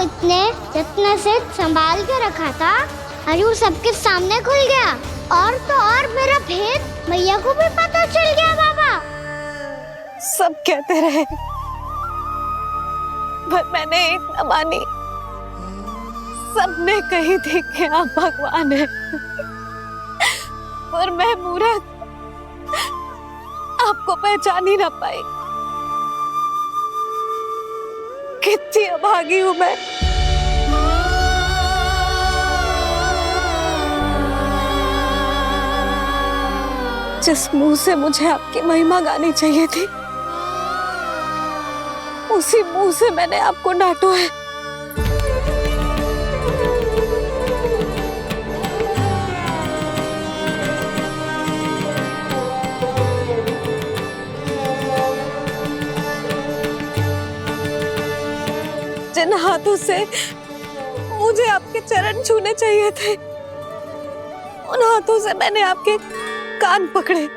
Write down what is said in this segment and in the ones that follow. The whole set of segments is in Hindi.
इतने यत्न से संभाल के रखा था, आज वो सबके सामने खुल गया। और तो और मेरा भेद मैया को भी पता चल गया बाबा। सब कहते रहे पर मैंने एक न मानी। सबने कही थी कि आप भगवान हैं, पर मैं मूर्ख आपको पहचान ही ना पाई। कितनी अभागी हूं मैं। जिस मुंह से मुझे आपकी महिमा गानी चाहिए थी, उसी मुंह से मैंने आपको डांटा है। जिन हाथों से मुझे आपके चरण छूने चाहिए थे, उन हाथों से मैंने आपके कान पकड़े।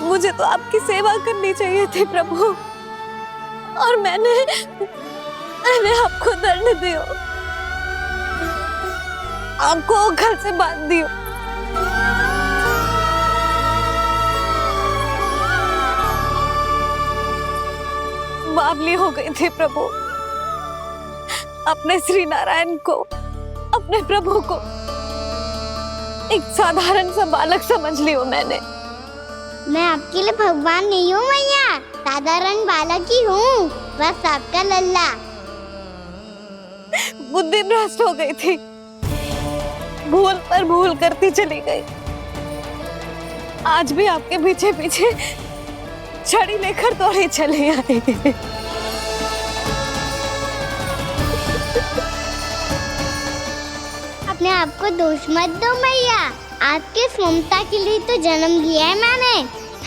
मुझे तो आपकी सेवा करनी चाहिए थी प्रभु, और मैंने आपको दंड दियो, आपको घर से बांध दियो। बावली हो गई थी प्रभु। अपने श्री नारायण को, अपने प्रभु को एक साधारण सा बालक समझ लियो मैंने। मैं आपके लिए भगवान नहीं हूँ मैया, साधारण बालक ही हूँ, बस आपका लल्ला। बुद्धि भ्रष्ट हो गई थी, भूल पर भूल करती चली गई। आज भी आपके पीछे पीछे छड़ी लेकर दौड़े चले आए। अपने आप को दोष मत दो मैया, आपके ममता के लिए तो जन्म लिया है मैंने।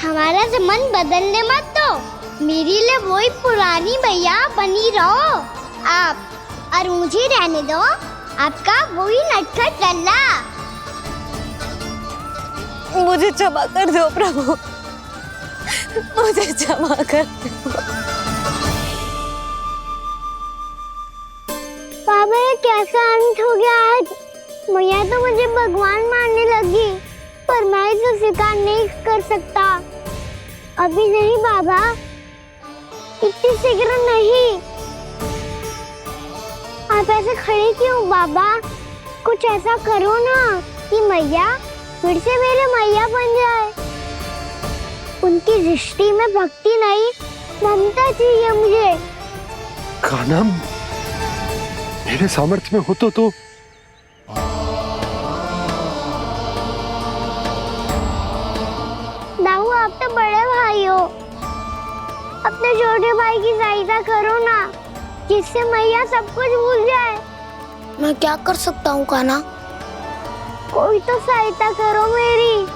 हमारा मन बदलने मत दो, मेरे लिए वही पुरानी मैया बनी रहो आप, और मुझे रहने दो आपका वही नटखट लल्ला। मुझे क्षमा कर दो प्रभु, मुझे क्षमा कर दो। बाबा ये कैसा अंत हो गया आज? मैया तो मुझे भगवान मानने लगी, पर मैं इसे स्वीकार नहीं कर सकता। अभी नहीं बाबा, इतनी शीघ्र नहीं। आप ऐसे खड़े क्यों बाबा? कुछ ऐसा करो ना कि मैया फिर से मेरे मैया बन जाए। उनकी दृष्टि में भक्ति नहीं, ममता चाहिए मुझे। कान्हा, मेरे सामर्थ्य में हो तो दाऊ, आप तो बड़े भाई हो, अपने छोटे भाई की सहायता करो ना, जिससे मैया सब कुछ भूल जाए। मैं क्या कर सकता हूँ कान्हा? कोई तो सहायता करो मेरी।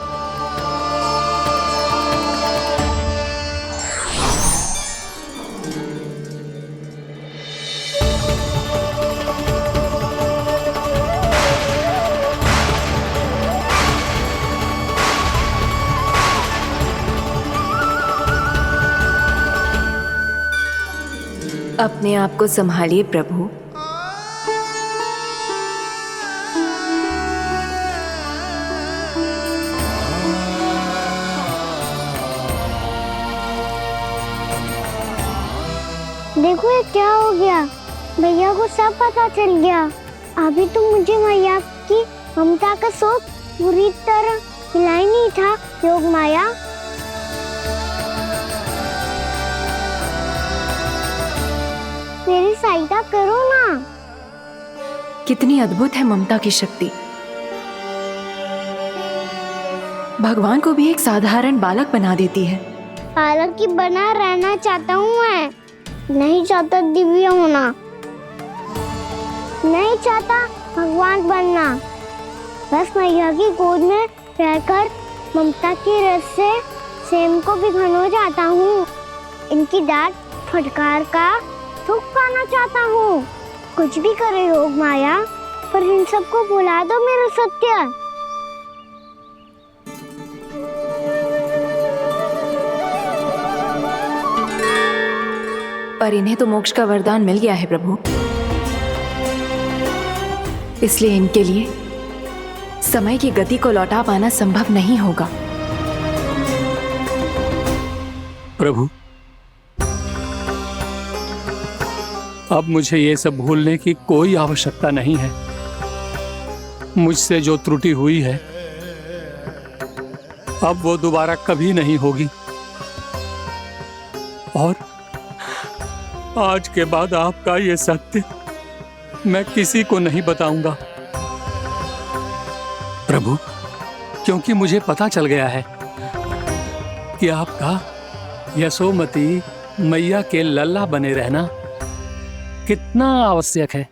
अपने आप को संभालिए प्रभु। देखो ये क्या हो गया, भैया को सब पता चल गया। अभी तो मुझे मैया की ममता का शौक पूरी तरह मिला ही नहीं था। योग माया, मेरी सहायता करो ना। कितनी अद्भुत है ममता की शक्ति। भगवान को भी एक साधारण बालक बना देती है। बालक की बना रहना चाहता हूँ मैं, नहीं चाहता दिव्य होना, नहीं चाहता भगवान बनना। बस मैया की गोद में रहकर ममता की रस से सेम को भिगोना चाहता हूँ। इनकी डांट फटकार का सुख पाना चाहता हूँ। कुछ भी करे योग माया, पर इन सबको भुला दो मेरा सत्य। पर इन्हें तो मोक्ष का वरदान मिल गया है प्रभु, इसलिए इनके लिए समय की गति को लौटा पाना संभव नहीं होगा। प्रभु, अब मुझे ये सब भूलने की कोई आवश्यकता नहीं है। मुझसे जो त्रुटि हुई है अब वो दोबारा कभी नहीं होगी, और आज के बाद आपका ये सत्य मैं किसी को नहीं बताऊंगा प्रभु, क्योंकि मुझे पता चल गया है कि आपका यशोमती मैया के लल्ला बने रहना कितना आवश्यक है।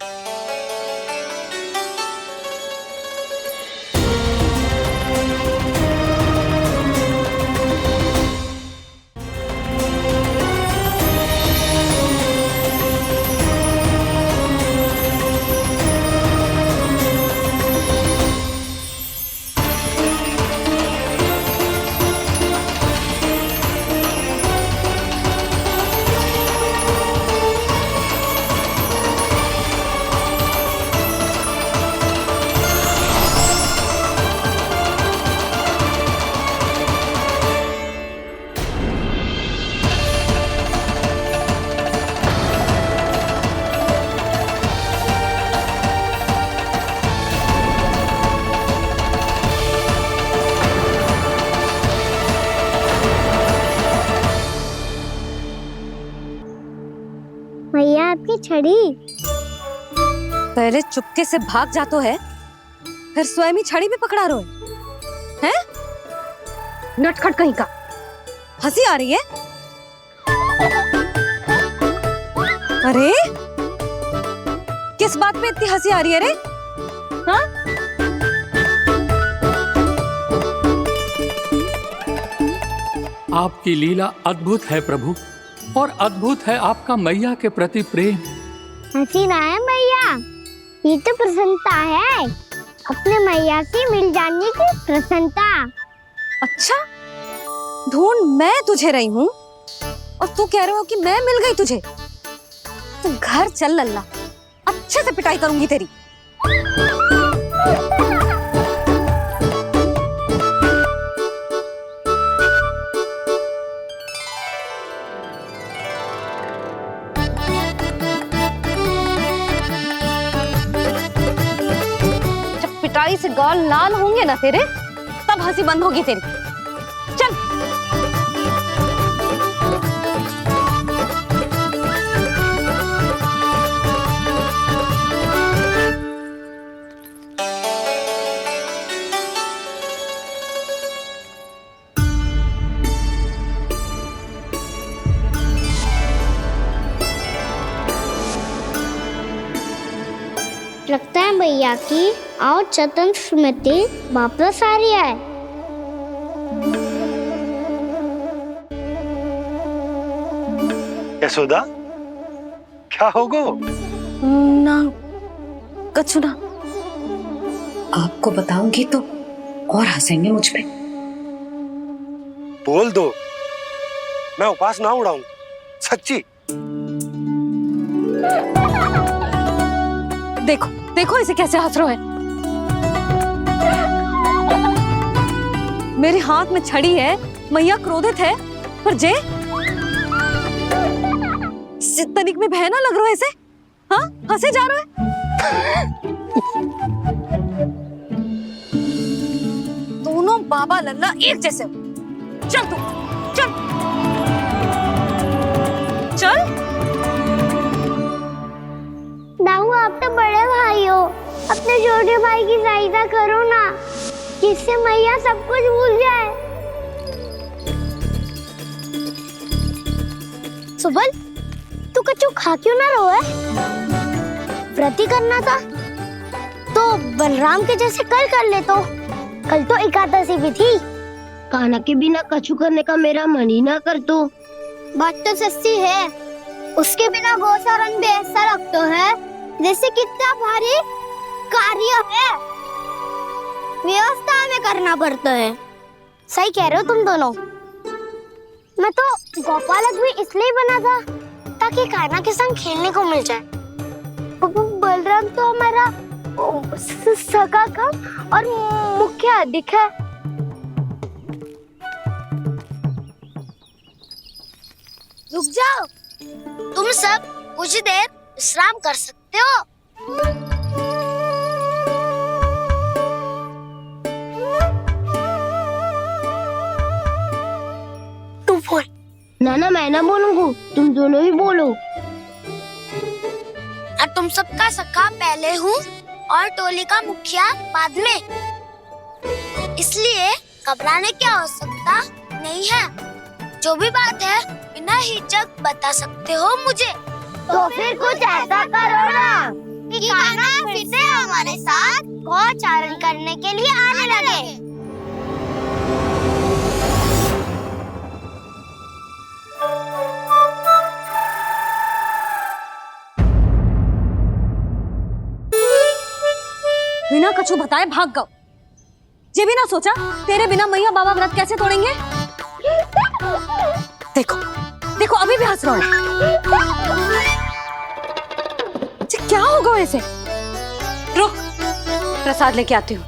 मैया आपकी छड़ी। पहले चुपके से भाग जातो है, फिर स्वयं ही छड़ी भी पकड़ा रो है? नटखट कहीं का। हंसी आ रही है? अरे किस बात पे इतनी हंसी आ रही है रे? हाँ? आपकी लीला अद्भुत है प्रभु, और अद्भुत है आपका मैया के प्रति प्रेम। हंसी ना है मैया, ये तो प्रसन्नता है, अपने मैया से मिल जाने की प्रसन्नता। अच्छा, ढूंढ मैं तुझे रही हूँ और तू कह रहे हो कि मैं मिल गई तुझे। तू घर चल लल्ला, अच्छे से पिटाई करूंगी तेरी। पिटाई से गाल लाल होंगे ना तेरे, तब हंसी बंद होगी तेरी। चल। लगता है भैया की और चतन स्मृति वापस आ रही है। यशोदा, क्या होगो? ना कछु ना। आपको बताऊंगी तो और हंसेंगे मुझ पे। बोल दो, मैं उपास ना उड़ाऊं, सच्ची। देखो देखो इसे कैसे हंस रहा है। मेरे हाथ में छड़ी है, मैया क्रोधित है, पर जे तनिक में भय ना लग रहा है इसे? हाँ, हंसे जा रहा है। दोनों बाबा लल्ला एक जैसे हो। चल तू, चल चल। दाऊ, आप तो बड़े भाई हो, अपने छोटे भाई की सहायता करो ना, जिससे मैया सब कुछ भूल जाए। सुबल, तू कछु खा क्यों ना रहो है? व्रती करना था तो बलराम के जैसे कल कर ले तो। कल तो एकादशी भी थी। कान्हा के बिना कछु करने का मेरा मन ही ना कर तो। बात तो सच्ची है, उसके बिना गोचारण भी ऐसा लगता है जैसे कितना भारी कार्य है, व्यवस्था में करना पड़ता है। सही कह रहे हो तुम दोनों। मैं तो गोपालक भी इसलिए बना था कि कान्हा के संग खेलने को मिल जाए। बलराम तो हमारा सगा कम और मुख्य अधिक है। रुक जाओ, तुम सब कुछ देर विश्राम कर सकते हो। तू बोल। ना मैं ना बोलूंगा, तुम दोनों ही बोलो। और तुम सबका सखा पहले हूँ और टोली का मुखिया बाद में, इसलिए घबराने की आवश्यकता नहीं है। जो भी बात है बिना हिचक बता सकते हो मुझे। तो फिर कुछ ऐसा करो ना कि कान्हा फिर से हमारे साथ गौचारण करने के लिए आने लगे। बिना कछु बताए भाग गओ। ये भी ना सोचा तेरे बिना मैया बाबा व्रत कैसे तोड़ेंगे। देखो देखो अभी भी हंस रहा है। क्या होगा वैसे? रुक, प्रसाद लेके आती हूँ।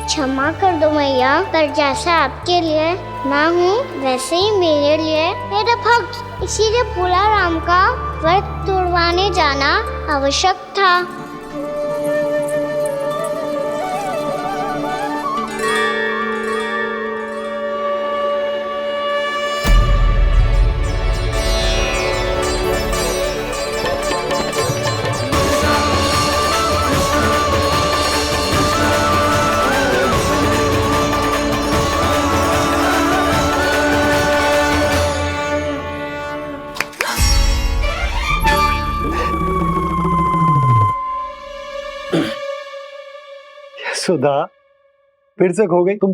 क्षमा कर दो मैया, पर जैसा आपके लिए ना हूँ वैसे ही मेरे लिए मेरा भक्त, इसीलिए भोला राम का व्रत तोड़वाने जाना आवश्यक था। सुधा, फिर से खो गई तुम।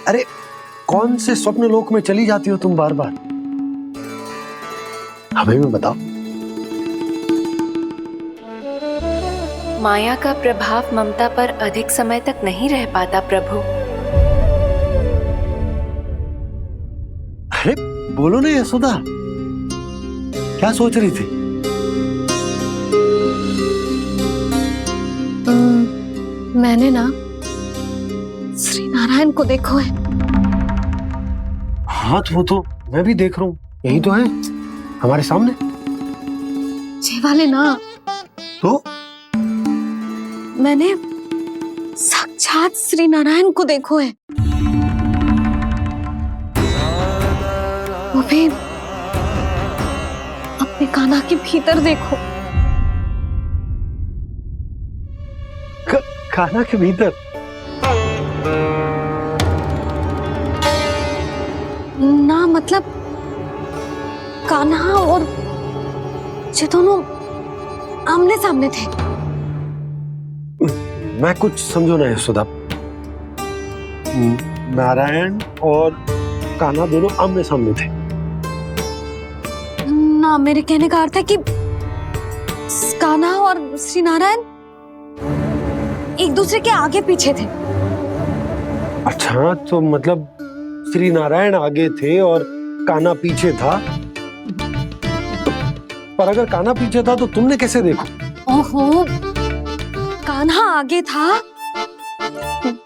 अरे कौन से स्वप्न लोक में चली जाती हो तुम बार बार? हमें भी बताओ। माया का प्रभाव ममता पर अधिक समय तक नहीं रह पाता प्रभु। अरे बोलो ना यशोदा, क्या सोच रही थी? मैंने ना श्री नारायण को देखो है। हाँ वो तो मैं भी देख रहा हूँ, यही तो है हमारे सामने। ये वाले ना, तो मैंने साक्षात श्री नारायण को देखो है। वो भी अपने कान्हा के भीतर देखो। कान्हा के भीतर? ना मतलब कान्हा और ये दोनों आमने सामने थे। मैं कुछ समझो ना यशोदा। नारायण और कान्हा दोनों आमने सामने थे? ना, मेरे कहने का अर्थ है कि कान्हा और श्री नारायण एक दूसरे के आगे पीछे थे। अच्छा, तो मतलब श्री नारायण आगे थे और कान्हा पीछे था। पर अगर कान्हा पीछे था तो तुमने कैसे देखा? ओहो, कान्हा आगे था,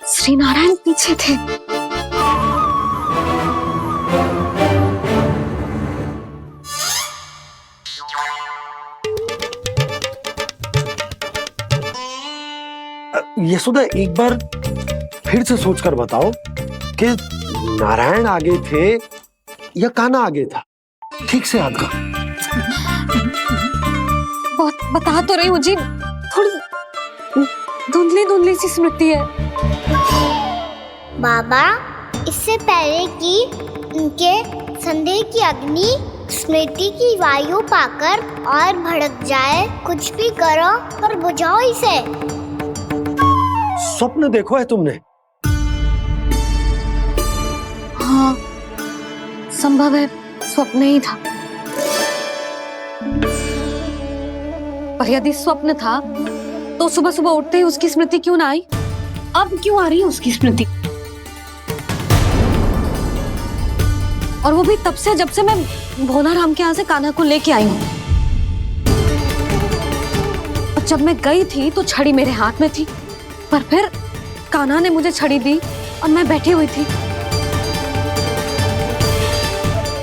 श्री नारायण पीछे थे। यशोदा, एक बार फिर से सोचकर बताओ कि नारायण आगे थे या कान्हा आगे था? ठीक से याद करो। बहुत बता तो रही हूँ जी, थोड़ी धुंधली धुंधली सी स्मृति है। बाबा, इससे पहले कि उनके संदेह की अग्नि स्मृति की वायु पाकर और भड़क जाए, कुछ भी करो पर बुझाओ इसे। स्वप्न देखो है तुमने? हाँ, संभव है स्वप्न ही था। पर यदि स्वप्न था तो सुबह सुबह उठते ही उसकी स्मृति क्यों ना आई? अब क्यों आ रही है उसकी स्मृति? और वो भी तब से जब से मैं भोलाराम के यहाँ से कान्हा को लेके आई हूँ। और जब मैं गई थी तो छड़ी मेरे हाथ में थी, पर फिर कान्हा ने मुझे छड़ी दी और मैं बैठी हुई थी।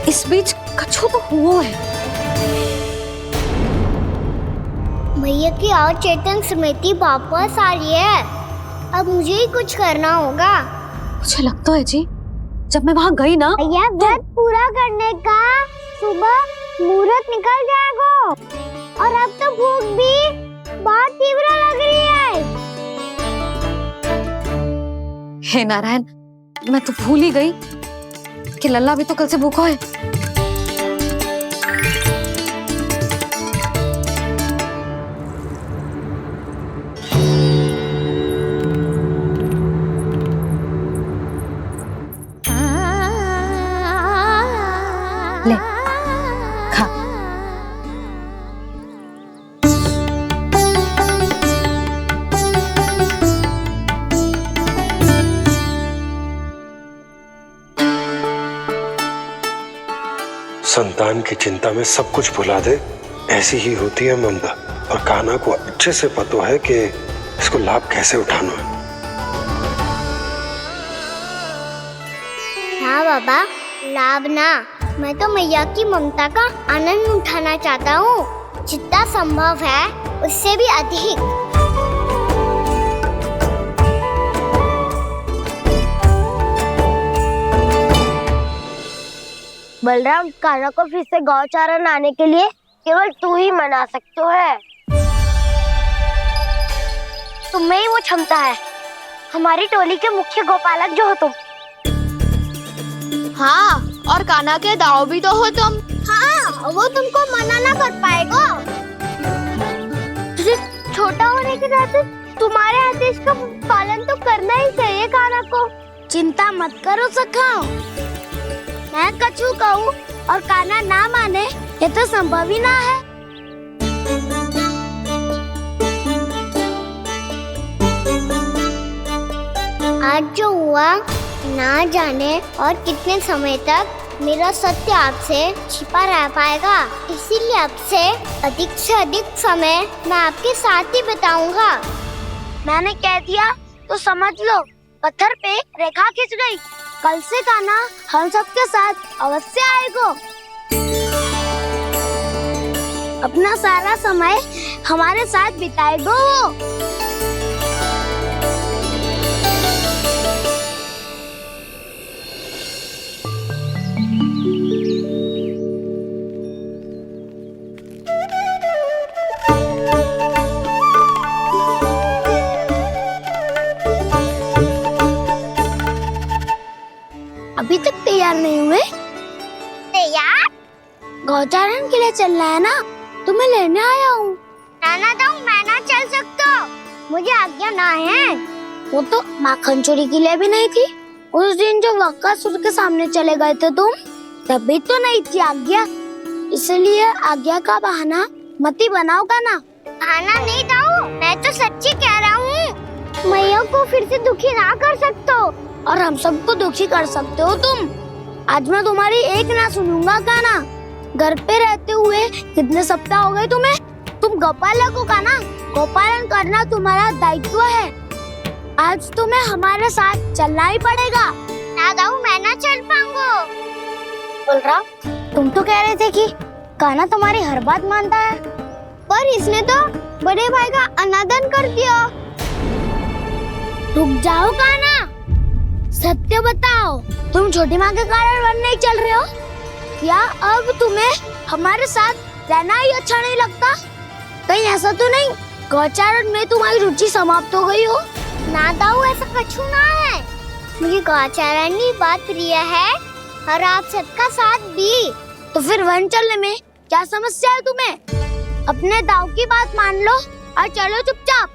इस बीच कछु तो हुआ है। भैया की और चेतन स्मृति वापस आ रही है। अब मुझे ही कुछ करना होगा। मुझे लगता है जी, जब मैं वहां गई ना, भैया व्रत पूरा करने का सुबह मुहूर्त निकल जाएगा और अब तो भूख भी बहुत तीव्र लग रही है। हे नारायण, मैं तो भूल ही गई कि लल्ला भी तो कल से भूखा है। ले खा। संतान की चिंता में सब कुछ भुला दे, ऐसी ही होती है ममता। और कान्हा को अच्छे से पता है कि इसको लाभ कैसे उठाना है। हाँ बाबा, लाभ ना, मैं तो मैया की ममता का आनंद उठाना चाहता हूँ, जितना संभव है उससे भी अधिक। बलराम, कान्हा को फिर से गौचारण आने के लिए केवल तू ही मना सकते है। तुम्हें ही वो क्षमता है, हमारी टोली के मुख्य गोपालक जो हो तुम। हाँ, और कान्हा के दाव भी तो हो तुम। हाँ, वो तुमको मना ना कर पाएगा। तुझे छोटा होने के नाते तुम्हारे आदेश का पालन तो करना ही चाहिए कान्हा को। चिंता मत करो सखा, मैं कछु कहूँ और कान्हा ना माने, ये तो संभव ही ना है। आज जो हुआ ना जाने और कितने समय तक मेरा सत्य आपसे छिपा रह पाएगा, इसीलिए आपसे अधिक से अधिक समय मैं आपके साथ ही बिताऊंगा। मैंने कह दिया तो समझ लो, पत्थर पे रेखा खिंच गई। कल से कान्हा हम सबके साथ अवश्य आएगा। अपना सारा समय हमारे साथ बिताएगा वो। अभी तक तैयार नहीं हुए? तैयार? गौचारण के लिए चलना है ना, तुम्हें लेने आया हूँ। नाना तो मैं ना चल सकता, मुझे आज्ञा ना है। वो तो माखन चोरी के लिए भी नहीं थी। उस दिन जो वक्कासुर के सामने चले गए थे तुम, तभी तो नहीं थी आज्ञा। इसलिए आज्ञा का बहाना मत ही बनाओ ना। बहाना नहीं दाऊ, मैं तो सच्ची कह रहा हूँ। मैया को फिर से दुखी ना कर सकते हो और हम सबको दुखी कर सकते हो तुम। आज मैं तुम्हारी एक ना सुनूंगा कान्हा। घर पे रहते हुए कितने सप्ताह हो गए तुम्हें? तुम गोपालक हो कान्हा, गोपालन करना तुम्हारा दायित्व है। आज तुम्हें हमारे साथ चलना ही पड़ेगा। ना दाऊ, मैं ना चल पाऊंगा। बलराम, तुम तो कह रहे थे कि कान्हा तुम्हारी हर बात मानता है, पर इसने तो बड़े भाई का अनादर कर दिया। रुक जाओ कान्हा, सत्य बताओ, तुम छोटी माँ के कारण वन नहीं चल रहे हो? या अब तुम्हें हमारे साथ रहना ही अच्छा नहीं लगता? कहीं ऐसा तो नहीं गौचारण में तुम्हारी रुचि समाप्त हो गई हो? ना दाऊ, ऐसा कछु ना है। मुझे गौचारण की बात प्रिय है और आप सबका साथ भी। तो फिर वन चलने में क्या समस्या है तुम्हें? अपने दाऊ की बात मान लो और चलो चुपचाप।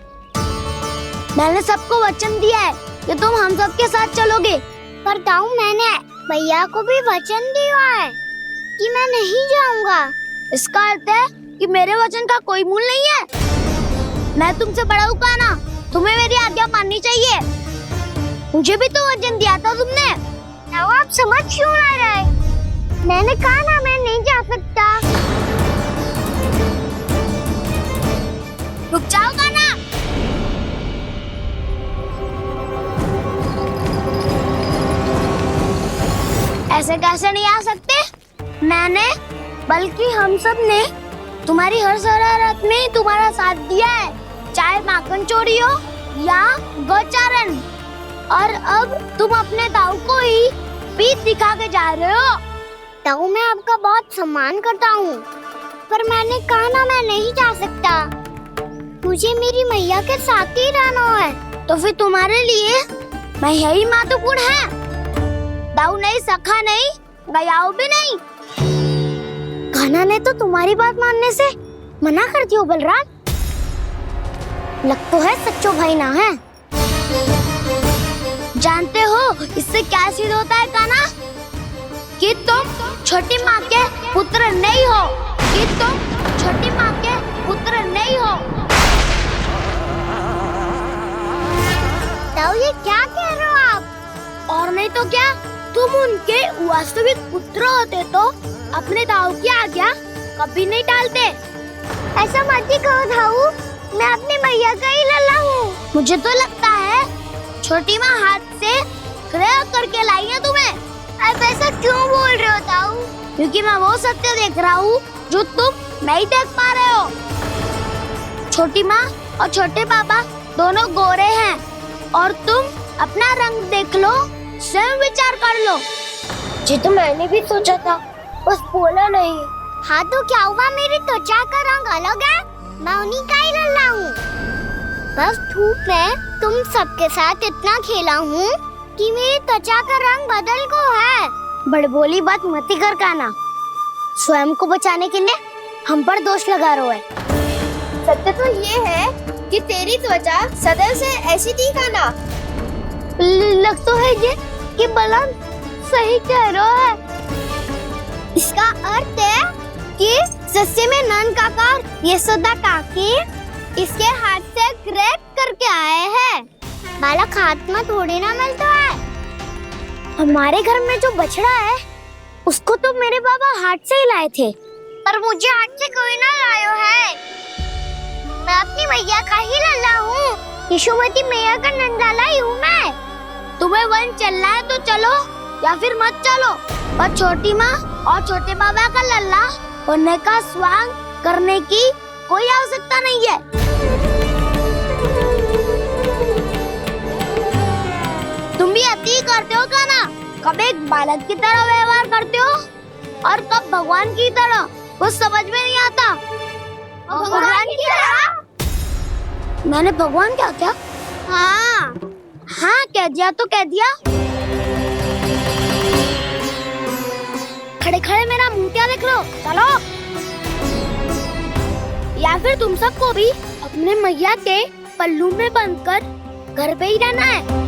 मैंने सबको वचन दिया है कि तुम हम सबके साथ चलोगे। पर दाऊ, मैंने भैया को भी वचन दिया है कि मैं नहीं जाऊंगा। इसका अर्थ है कि मेरे वचन का कोई मूल नहीं है। मैं तुमसे बड़ा हूँ कान्हा, तुम्हें मेरी आज्ञा माननी चाहिए। मुझे भी तो वचन दिया था तुमने। दाऊ, आप समझ क्यों आ रहे? मैंने कहा ना मैं नहीं जा सकता। रुक जाओ कान्हा। ऐसे कैसे नहीं आ सकते? मैंने बल्कि हम सब ने तुम्हारी हर शरारत में तुम्हारा साथ दिया है, चाहे माखन चोरी हो या गौचारण। और अब तुम अपने ताऊ को ही पीठ दिखा के जा रहे हो। ताऊ मैं आपका बहुत सम्मान करता हूँ, पर मैंने कहा ना मैं नहीं जा सकता। मुझे मेरी मैया के साथ ही रहना है। तो फिर तुम्हारे लिए मैया ही महत्वपूर्ण है। दाऊ नहीं, सखा नहीं, गयाऊ भी नहीं। कान्हा ने तो तुम्हारी बात मानने से मना कर दियो बलराम। लग तो है सच्चो भाई ना है। जानते हो इससे क्या सिद्ध होता है कान्हा? कि तुम छोटी माँ के पुत्र नहीं हो, कि तुम छोटी माँ के पुत्र नहीं हो। ताऊ ये क्या कह रहे हो आप? और नहीं तो क्या, तुम उनके वास्तविक पुत्र होते तो अपने ताऊ की आज्ञा कभी नहीं टालते। ऐसा मत ही कहो ताऊ, मैं अपनी मैया का ही लल्ला हूँ। मुझे तो लगता है छोटी माँ हाथ से क्रय करके लाई है तुम्हें। आप ऐसा क्यों बोल रहे हो ताऊ? क्योंकि मैं वो सत्य देख रहा हूँ जो तुम नहीं देख पा रहे हो। छोटी माँ और छोटे पापा दोनों गोरे हैं, और तुम अपना रंग देख लो, स्वयं विचार कर लो। जी तो मैंने भी सोचा था, बस बोला नहीं। हाँ तो क्या हुआ, मेरी त्वचा का रंग अलग है, मैं उन्हीं का ही लल्ला हूँ। बस धूप में तुम सबके साथ इतना खेला हूँ कि मेरी त्वचा का रंग बदल को है। बड़बोली बात मत ही कर कान्हा। स्वयं को बचाने के लिए हम पर दोष लगा रहे है। सत्य तो ये है कि तेरी त्वचा सदैव से ऐसी थी कान्हा। लग तो है ये कि बलराम सही कह रहा है। इसका अर्थ है कि सस्ते में नन काका यशोदा काकी इसके हाथ से ग्रेट करके आए हैं। बालक हाथ में थोड़ी ना मिलता है। हमारे घर में जो बछड़ा है उसको तो मेरे बाबा हाथ से ही लाए थे। पर मुझे हाथ से कोई ना लायो है। मैं अपनी मैया का ही लल्ला हूँ। यशोमती मैया का नंदलाला ही हूँ मैं। तुम्हें वन चलना है तो चलो, या फिर मत चलो। और छोटी माँ और छोटे बाबा का लल्ला होने का स्वांग करने की कोई आवश्यकता नहीं है। तुम भी अति करते हो कान्हा। कब एक बालक की तरह व्यवहार करते हो और कब भगवान की तरह, कुछ समझ में नहीं आता। भगवान की तरह? मैंने भगवान क्या क्या? हाँ हाँ कह दिया तो कह दिया। खड़े खड़े मेरा मुंह क्या देख लो, चलो। या फिर तुम सबको भी अपने मैया के पल्लू में बंधकर घर पे ही रहना है।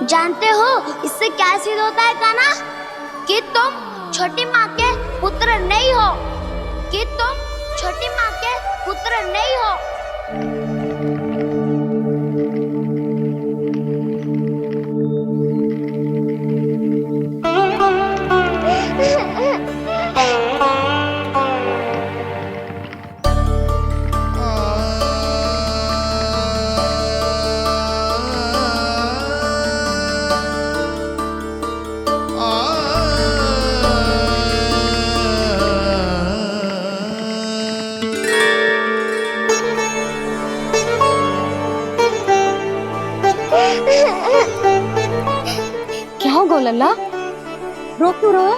जानते हो इससे क्या सिद्ध होता है कान्हा? कि तुम छोटी माँ के पुत्र नहीं हो, कि तुम छोटी माँ के पुत्र नहीं हो। क्या हो गो लल्ला, रो क्यों रहे हो?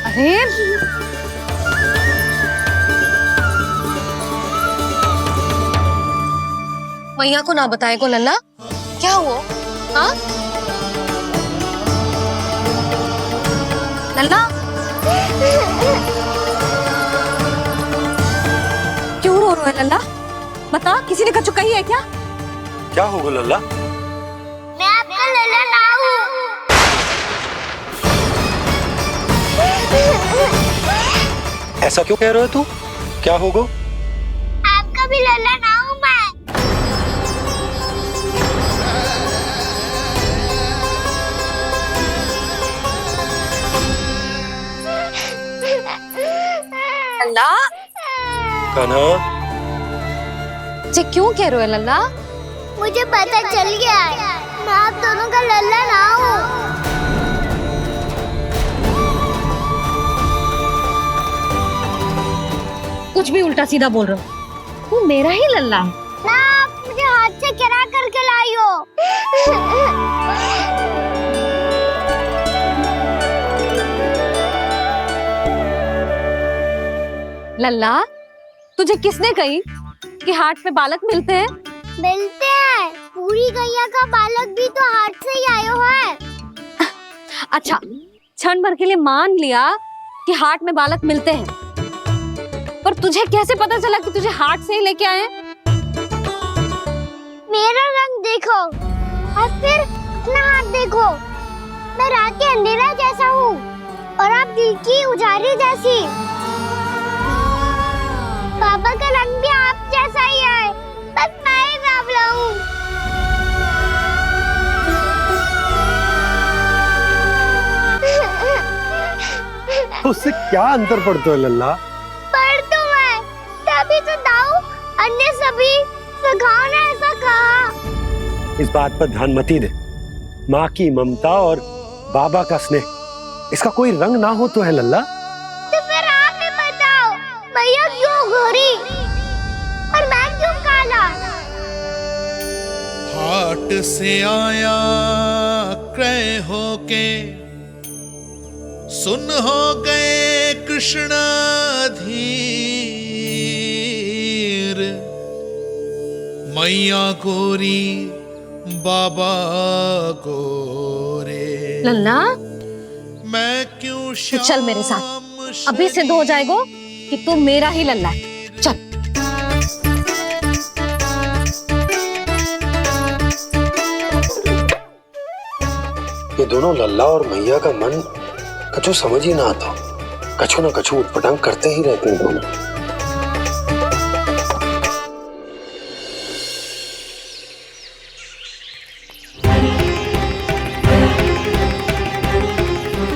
अरे मैया को ना बताए को लल्ला, क्या हुआ? हाँ लल्ला, क्यों रो रहे हो लल्ला? बता, किसी ने कछु कही है क्या? क्या होगा लल्ला? मैं आपका लल्ला ना हूँ। ऐसा क्यों कह रहे हो तू? क्या होगा? आपका भी लल्ला ना हूँ मैं। लल्ला, कान्हा, ये क्यों कह रहे हो लल्ला? मुझे पता चल गया है, मैं आप दोनों का लल्ला ना हूँ। कुछ भी उल्टा सीधा बोल रहे हो। तू मेरा ही लल्ला है। ना, आप मुझे हाथ से गिरा करके लाई हो। लल्ला, तुझे किसने कही कि हाट में बालक मिलते हैं? मिलते हैं, पूरी गैया का बालक भी तो हाट से ही आयो है। अच्छा, क्षण भर के लिए मान लिया कि हाट में बालक मिलते हैं, पर तुझे कैसे पता चला कि तुझे हाट से ही लेके आए? मेरा रंग देखो और फिर अपना हाथ देखो। मैं रात के अंधेरा जैसा हूँ और आप दिल की उजाली जैसी। पापा का रंग भी आप जैसा ही है, बस मैं ही बावला हूँ। उससे क्या अंतर पड़ता है लल्ला? पर तो मैं तभी तो दाऊ अन्य सभी सखाओ ने ऐसा कहा। इस बात पर ध्यान मत ही दे। माँ की ममता और बाबा का स्नेह, इसका कोई रंग ना हो तो है लल्ला। तो फिर आप ही बताओ, भैया क्यों गोरी और मैं क्यों काला? हाट से आया क्रय होके, सुन हो गए कृष्णाधीर। मैया गोरी बाबा गोरे, लल्ला, मैं क्यों तू चल मेरे साथ। अभी सिद्ध हो जाएगा कि तू मेरा ही लल्ला है। चल। ये दोनों लल्ला और मैया का मन कछु समझ ही ना आता। कछु ना कछु उटपटांग करते ही रहते हैं दोनों।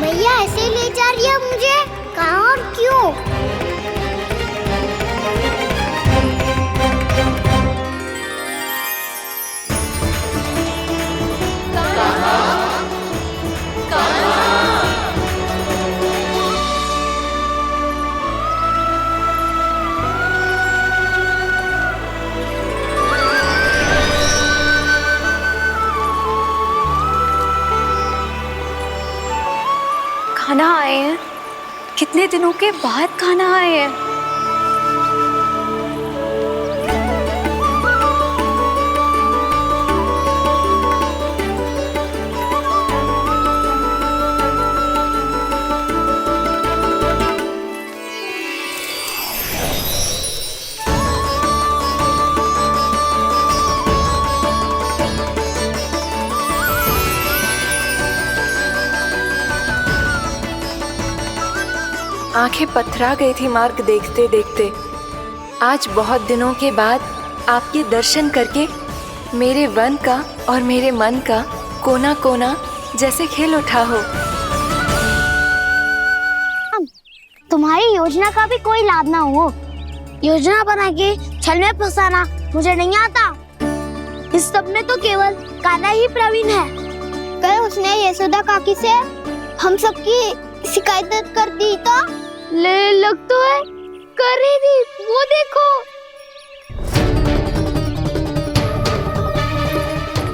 भैया ऐसे ले जा रही है मुझे, कहाँ और क्यों? खाना आए हैं, कितने दिनों के बाद खाना आए हैं। आंखें पथरा गई थी मार्ग देखते देखते। आज बहुत दिनों के बाद आपके दर्शन करके मेरे वन का और मेरे मन का कोना कोना जैसे खिल उठा हो। तुम्हारी योजना का भी कोई लाभ ना हो। योजना बना के छल में फंसाना मुझे नहीं आता। इस सब में तो केवल कान्हा ही प्रवीण है। कल उसने यशोदा काकी से हम सबकी शिकायत कर दी तो ले लग तो है कर ही दी, वो देखो।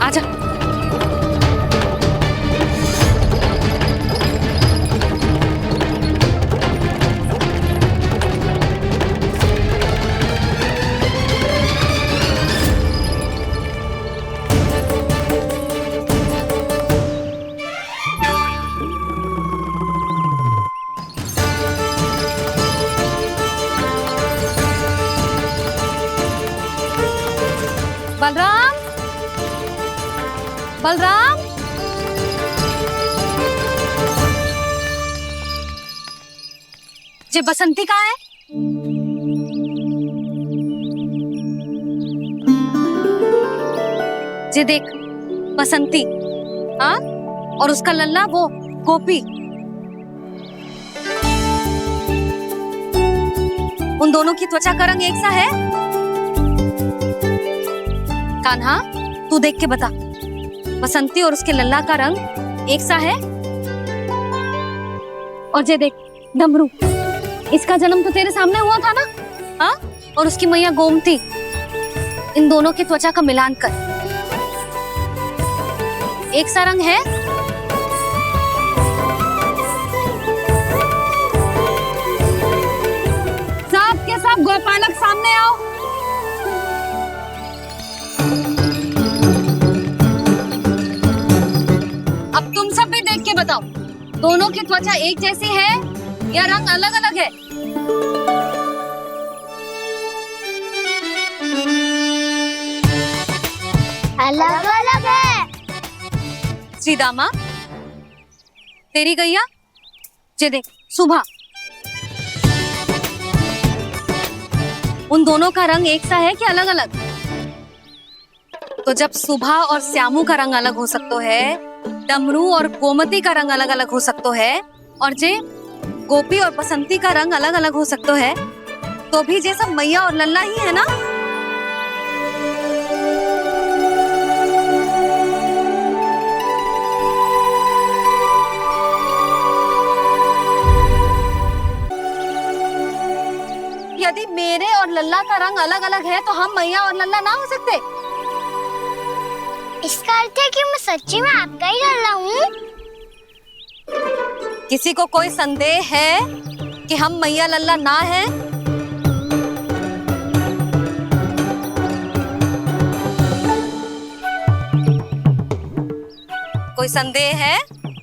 आजा। बलराम, बलराम, ये बसंती कहाँ है? ये देख बसंती, हाँ, और उसका लल्ला वो गोपी। उन दोनों की त्वचा का रंग एक सा है? कान्हा, तू देख के बता, बसंती और उसके लल्ला का रंग एक सा है? और ये देख डमरू, इसका जन्म तो तेरे सामने हुआ था ना, हाँ? और उसकी मैया गोमती, इन दोनों की त्वचा का मिलान कर एक सा रंग है? सब के सब गोपालक सामने आओ। अब तुम सब भी देख के बताओ, दोनों की त्वचा एक जैसी है या रंग अलग अलग है? अलग अलग है। श्रीदामा, तेरी गैया, ये देख सुभा, उन दोनों का रंग एक सा है कि अलग अलग? तो जब सुभा और श्यामू का रंग अलग हो सकता है, डमरू और गोमती का रंग अलग अलग हो सकता है, और जे गोपी और बसंती का रंग अलग अलग हो सकता है, तो भी जे सब मैया और लल्ला ही है ना? यदि मेरे और लल्ला का रंग अलग अलग है तो हम मैया और लल्ला ना हो सकते? इसका अर्थ है कि मैं सच्ची में आपका ही लल्ला हूँ? किसी को कोई संदेह है कि हम मैया लल्ला ना हैं? कोई संदेह है?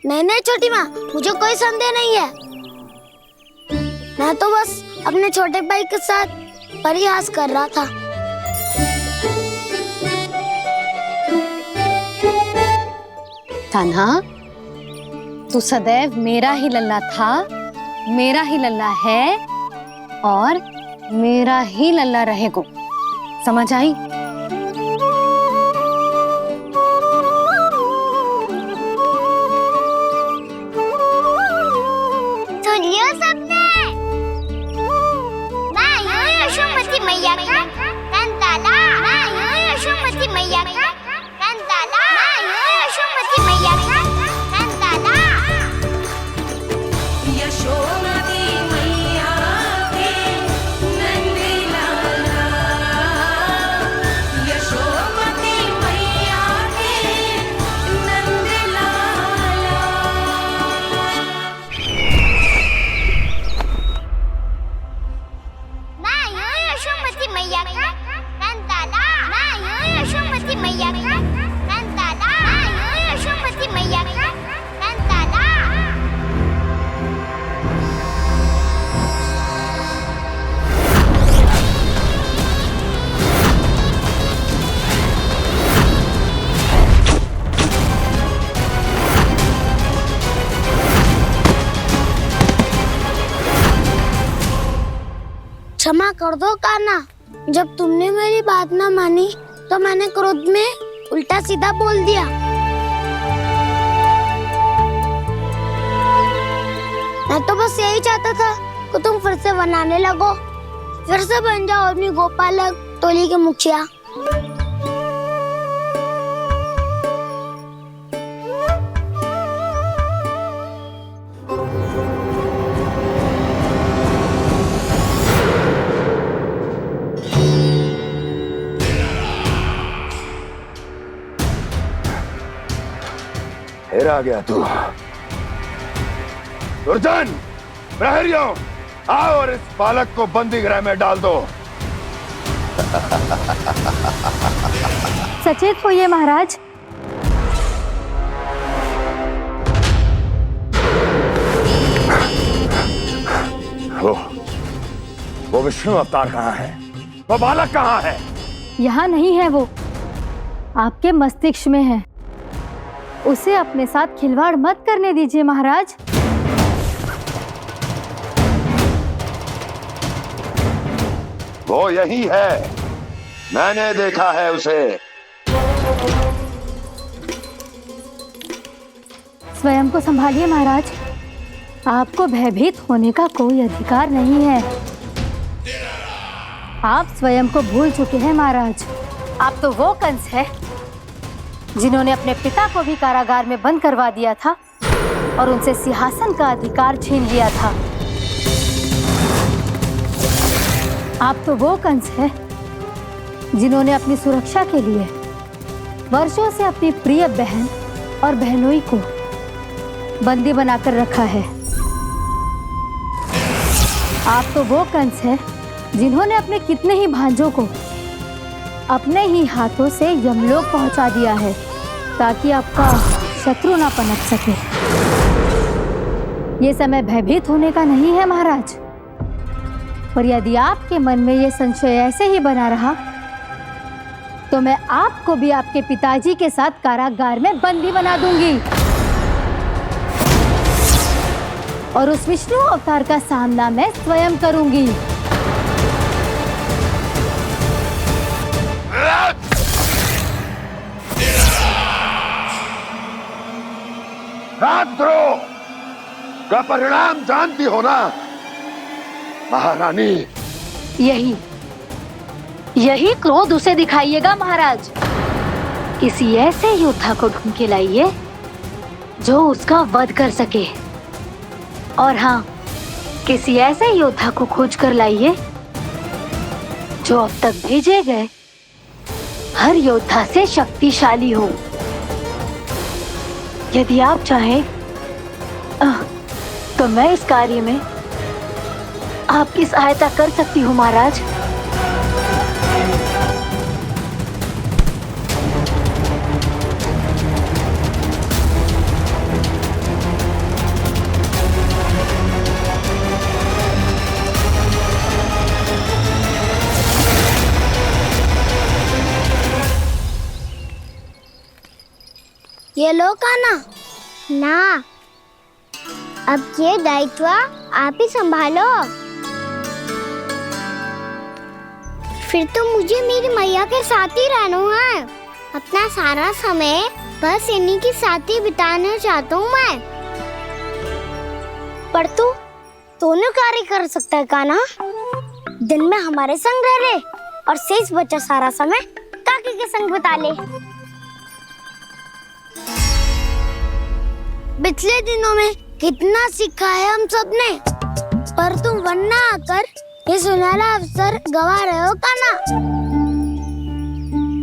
नहीं छोटी माँ, मुझे कोई संदेह नहीं है। मैं तो बस अपने छोटे भाई के साथ परिहास कर रहा था। कान्हा, तू सदैव मेरा ही लल्ला था, मेरा ही लल्ला है और मेरा ही लल्ला रहेगा। समझ आई? सुन लियो सबने, मैं हूँ यशोमती मैया का कंताला, मैं हूँ यशोमती मैया का कंताला, मैं हूँ यशोमती मैया का कंताला। यशोमती मैया के नंदी लाला, यशोमती मैया के नंदी लाला। मैं हूँ यशोमती मैया का कंताला, मैं हूँ यशोमती मैया का कंताला, मैं हूँ यशोमती मैया का कंताला। क्षमा कर दो कान्हा, जब तुमने मेरी बात ना मानी तो मैंने क्रोध में उल्टा सीधा बोल दिया। मैं तो बस यही चाहता था कि तुम फिर से बनाने लगो, फिर से बन जाओ अपनी गोपालक टोली के मुखिया। फिर आ गया तू। दुर्जन, प्रहरियों, आओ और इस बालक को बंदी गृह में डाल दो। सचेत होइए महाराज। वो विष्णु अवतार कहाँ है? वो बालक कहाँ है? यहाँ नहीं है वो, आपके मस्तिष्क में है। उसे अपने साथ खिलवाड़ मत करने दीजिए महाराज। वो यही है, मैंने देखा है उसे। स्वयं को संभालिए महाराज, आपको भयभीत होने का कोई अधिकार नहीं है। आप स्वयं को भूल चुके हैं महाराज। आप तो वो कंस है जिन्होंने अपने पिता को भी कारागार में बंद करवा दिया था और उनसे सिंहासन का अधिकार छीन लिया था। आप तो वो कंस है जिन्होंने अपनी सुरक्षा के लिए वर्षों से अपनी प्रिय बहन और बहनोई को बंदी बनाकर रखा है। आप तो वो कंस है जिन्होंने अपने कितने ही भांजों को अपने ही हाथों से यमलोक पहुंचा दिया है ताकि आपका शत्रु ना पनप सके। ये समय भयभीत होने का नहीं है महाराज, पर यदि आपके मन में ये संशय ऐसे ही बना रहा तो मैं आपको भी आपके पिताजी के साथ कारागार में बंदी बना दूंगी और उस विष्णु अवतार का सामना मैं स्वयं करूंगी। राजद्रोह का परिणाम जानती हो ना महारानी? यही क्रोध उसे दिखाइएगा महाराज। किसी ऐसे योद्धा को ढूंढ के लाइए जो उसका वध कर सके। और हाँ, किसी ऐसे योद्धा को खोज कर लाइए जो अब तक भेजे गए हर योद्धा से शक्तिशाली हो। यदि आप चाहें तो मैं इस कार्य में आपकी सहायता कर सकती हूँ महाराज। ये लो कान्हा। ना, अब ये दायित्व आप ही संभालो। फिर तो मुझे मेरी मैया के साथ ही रहना है। अपना सारा समय बस इन्हीं के साथ ही बिताना चाहता हूँ मैं। पर तू दोनों कार्य कर सकता है कान्हा। दिन में हमारे संग रह ले और शेष बचा सारा समय काकी के संग बिता ले। पिछले दिनों में कितना सीखा है हम सब ने, पर तुम वरना आकर ये सुनहरा अवसर गवा रहे हो कान्हा।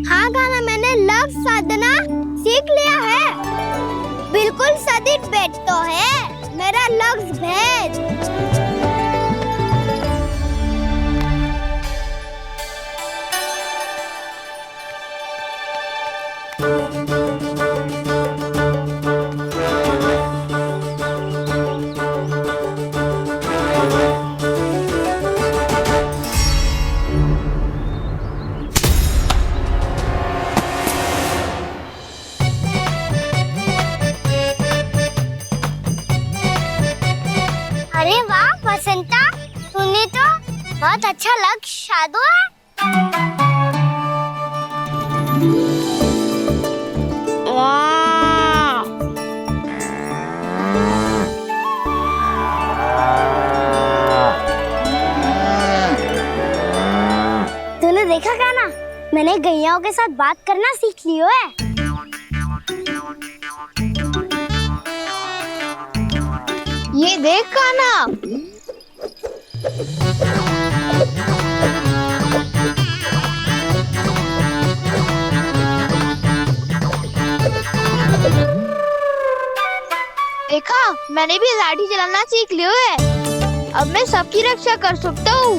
हाँ कान्हा, मैंने लक्ष्य साधना सीख लिया है। बिल्कुल सदित भेद तो है मेरा लक्ष्य भेद। अरे वाह बसंता, तूने तो बहुत अच्छा लक्ष्य साधा है। वाह, तूने देखा कान्हा, मैंने गैयाओं के साथ बात करना सीख लियो है। ये देख कान्हा, देखा, मैंने भी लाठी चलाना सीख लियो है। अब मैं सबकी रक्षा कर सकता हूँ।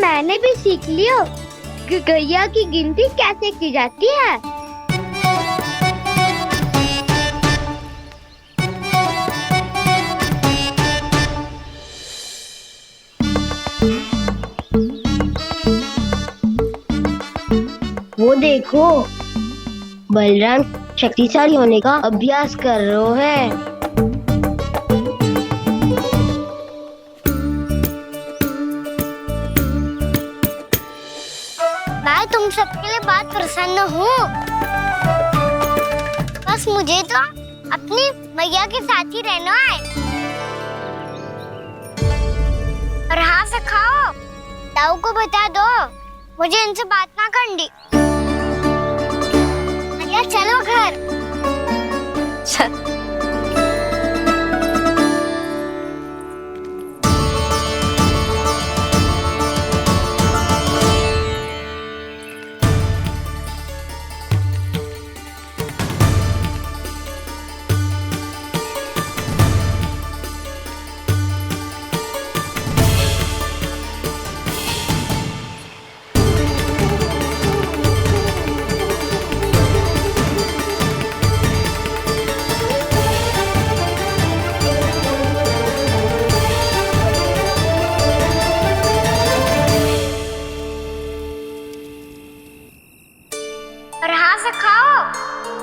मैंने भी सीख लियो कि गैया की गिनती कैसे की जाती है। वो देखो, बलराम शक्तिशाली होने का अभ्यास कर रहे हैं। मैं तुम सबके लिए बहुत प्रसन्न हूँ। बस मुझे तो अपनी मैया के साथ ही रहना है। और हाँ से खाओ, ताऊ को बता दो मुझे इनसे बात ना करनी। मैया चलो घर। चल। और हाँ से खाओ,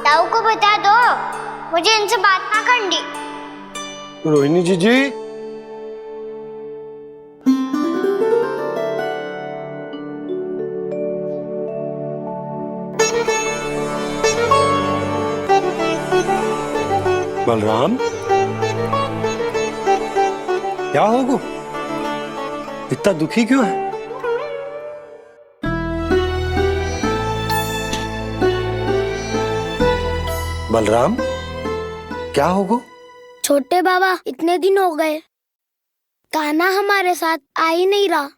ताऊ को बता दो मुझे इनसे बात ना करनी। रोहिणी जी बलराम, क्या होगा? इतना दुखी क्यों है? बलराम, क्या होगा? छोटे बाबा, इतने दिन हो गए, कान्हा हमारे साथ आ ही नहीं रहा।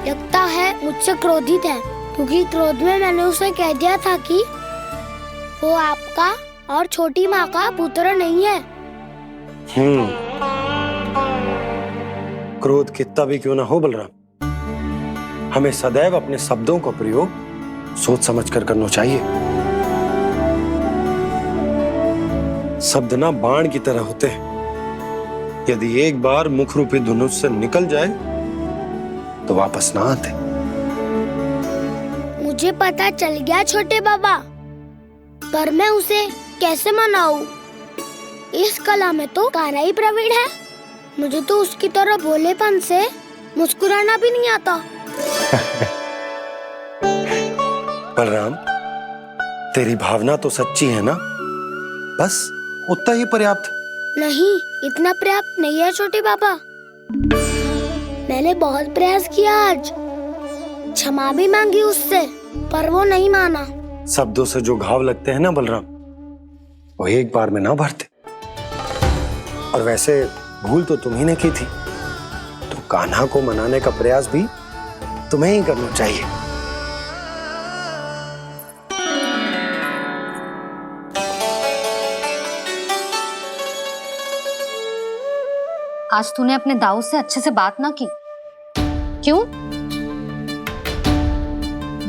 लगता है मुझसे क्रोधित है, क्योंकि क्रोध में मैंने उसे कह दिया था कि वो आपका और छोटी माँ का पुत्र नहीं है। क्रोध कितना भी क्यों ना हो बलराम, हमें सदैव अपने शब्दों का प्रयोग सोच समझ कर करना चाहिए। शब्द ना बाण की तरह होते हैं, यदि एक बार मुख रूपी धनुष से निकल जाए तो वापस ना आते। मुझे पता चल गया छोटे बाबा, पर मैं उसे कैसे मनाऊं? इस कला में तो कान्हा ही प्रवीण है। मुझे तो उसकी तरह भोलेपन से मुस्कुराना भी नहीं आता। बलराम, तेरी भावना तो सच्ची है ना, बस उतना ही पर्याप्त। नहीं, इतना पर्याप्त नहीं है छोटे बाबा। मैंने बहुत प्रयास किया आज, क्षमा भी मांगी उससे, पर वो नहीं माना। शब्दों से जो घाव लगते हैं ना बलराम, वो एक बार में ना भरते। और वैसे भूल तो तुम्ही ने की थी, तो कान्हा को मनाने का प्रयास भी तुम्हें ही करना चाहिए। आज तूने अपने दाऊ से अच्छे से बात ना की, क्यों?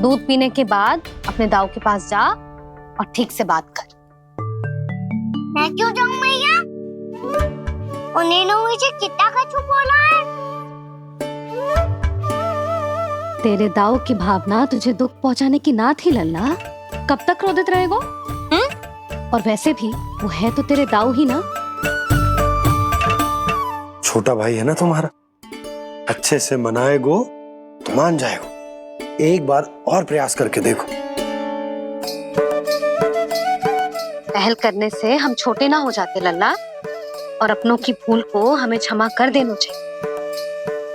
दूध पीने के बाद अपने दाऊ के पास जा और ठीक से बात कर। मैं क्यों जाऊं मैया? उन्होंने मुझे कितना कछु बोला है। तेरे दाऊ की भावना तुझे दुख पहुंचाने की ना थी लल्ला, कब तक क्रोधित रहेगो? और वैसे भी वो है तो तेरे दाऊ ही ना। छोटा भाई है ना तुम्हारा, अच्छे से मनाएगो तो मान जाएगो। एक बार और प्रयास करके देखो। पहल करने से हम छोटे ना हो जाते लल्ला, और अपनों की भूल को हमें क्षमा कर देना चाहिए।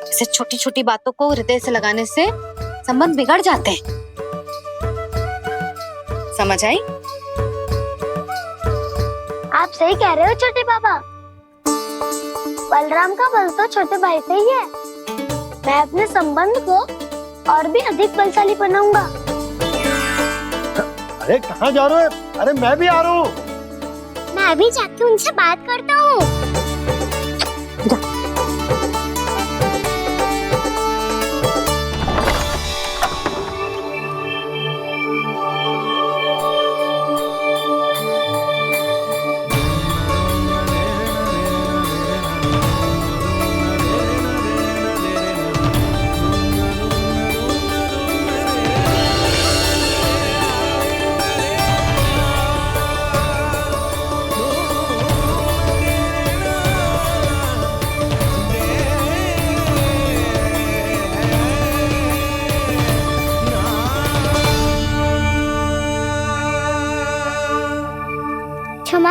ऐसे छोटी छोटी बातों को हृदय से लगाने से संबंध बिगड़ जाते हैं। समझ आई? आप सही कह रहे हो छोटे बाबा। बलराम का बल तो छोटे भाई से ही है। मैं अपने संबंध को और भी अधिक बलशाली बनाऊंगा। अरे कहाँ जा रहे हो? अरे मैं भी आ रहा हूँ। मैं भी जाके उनसे बात करता हूँ।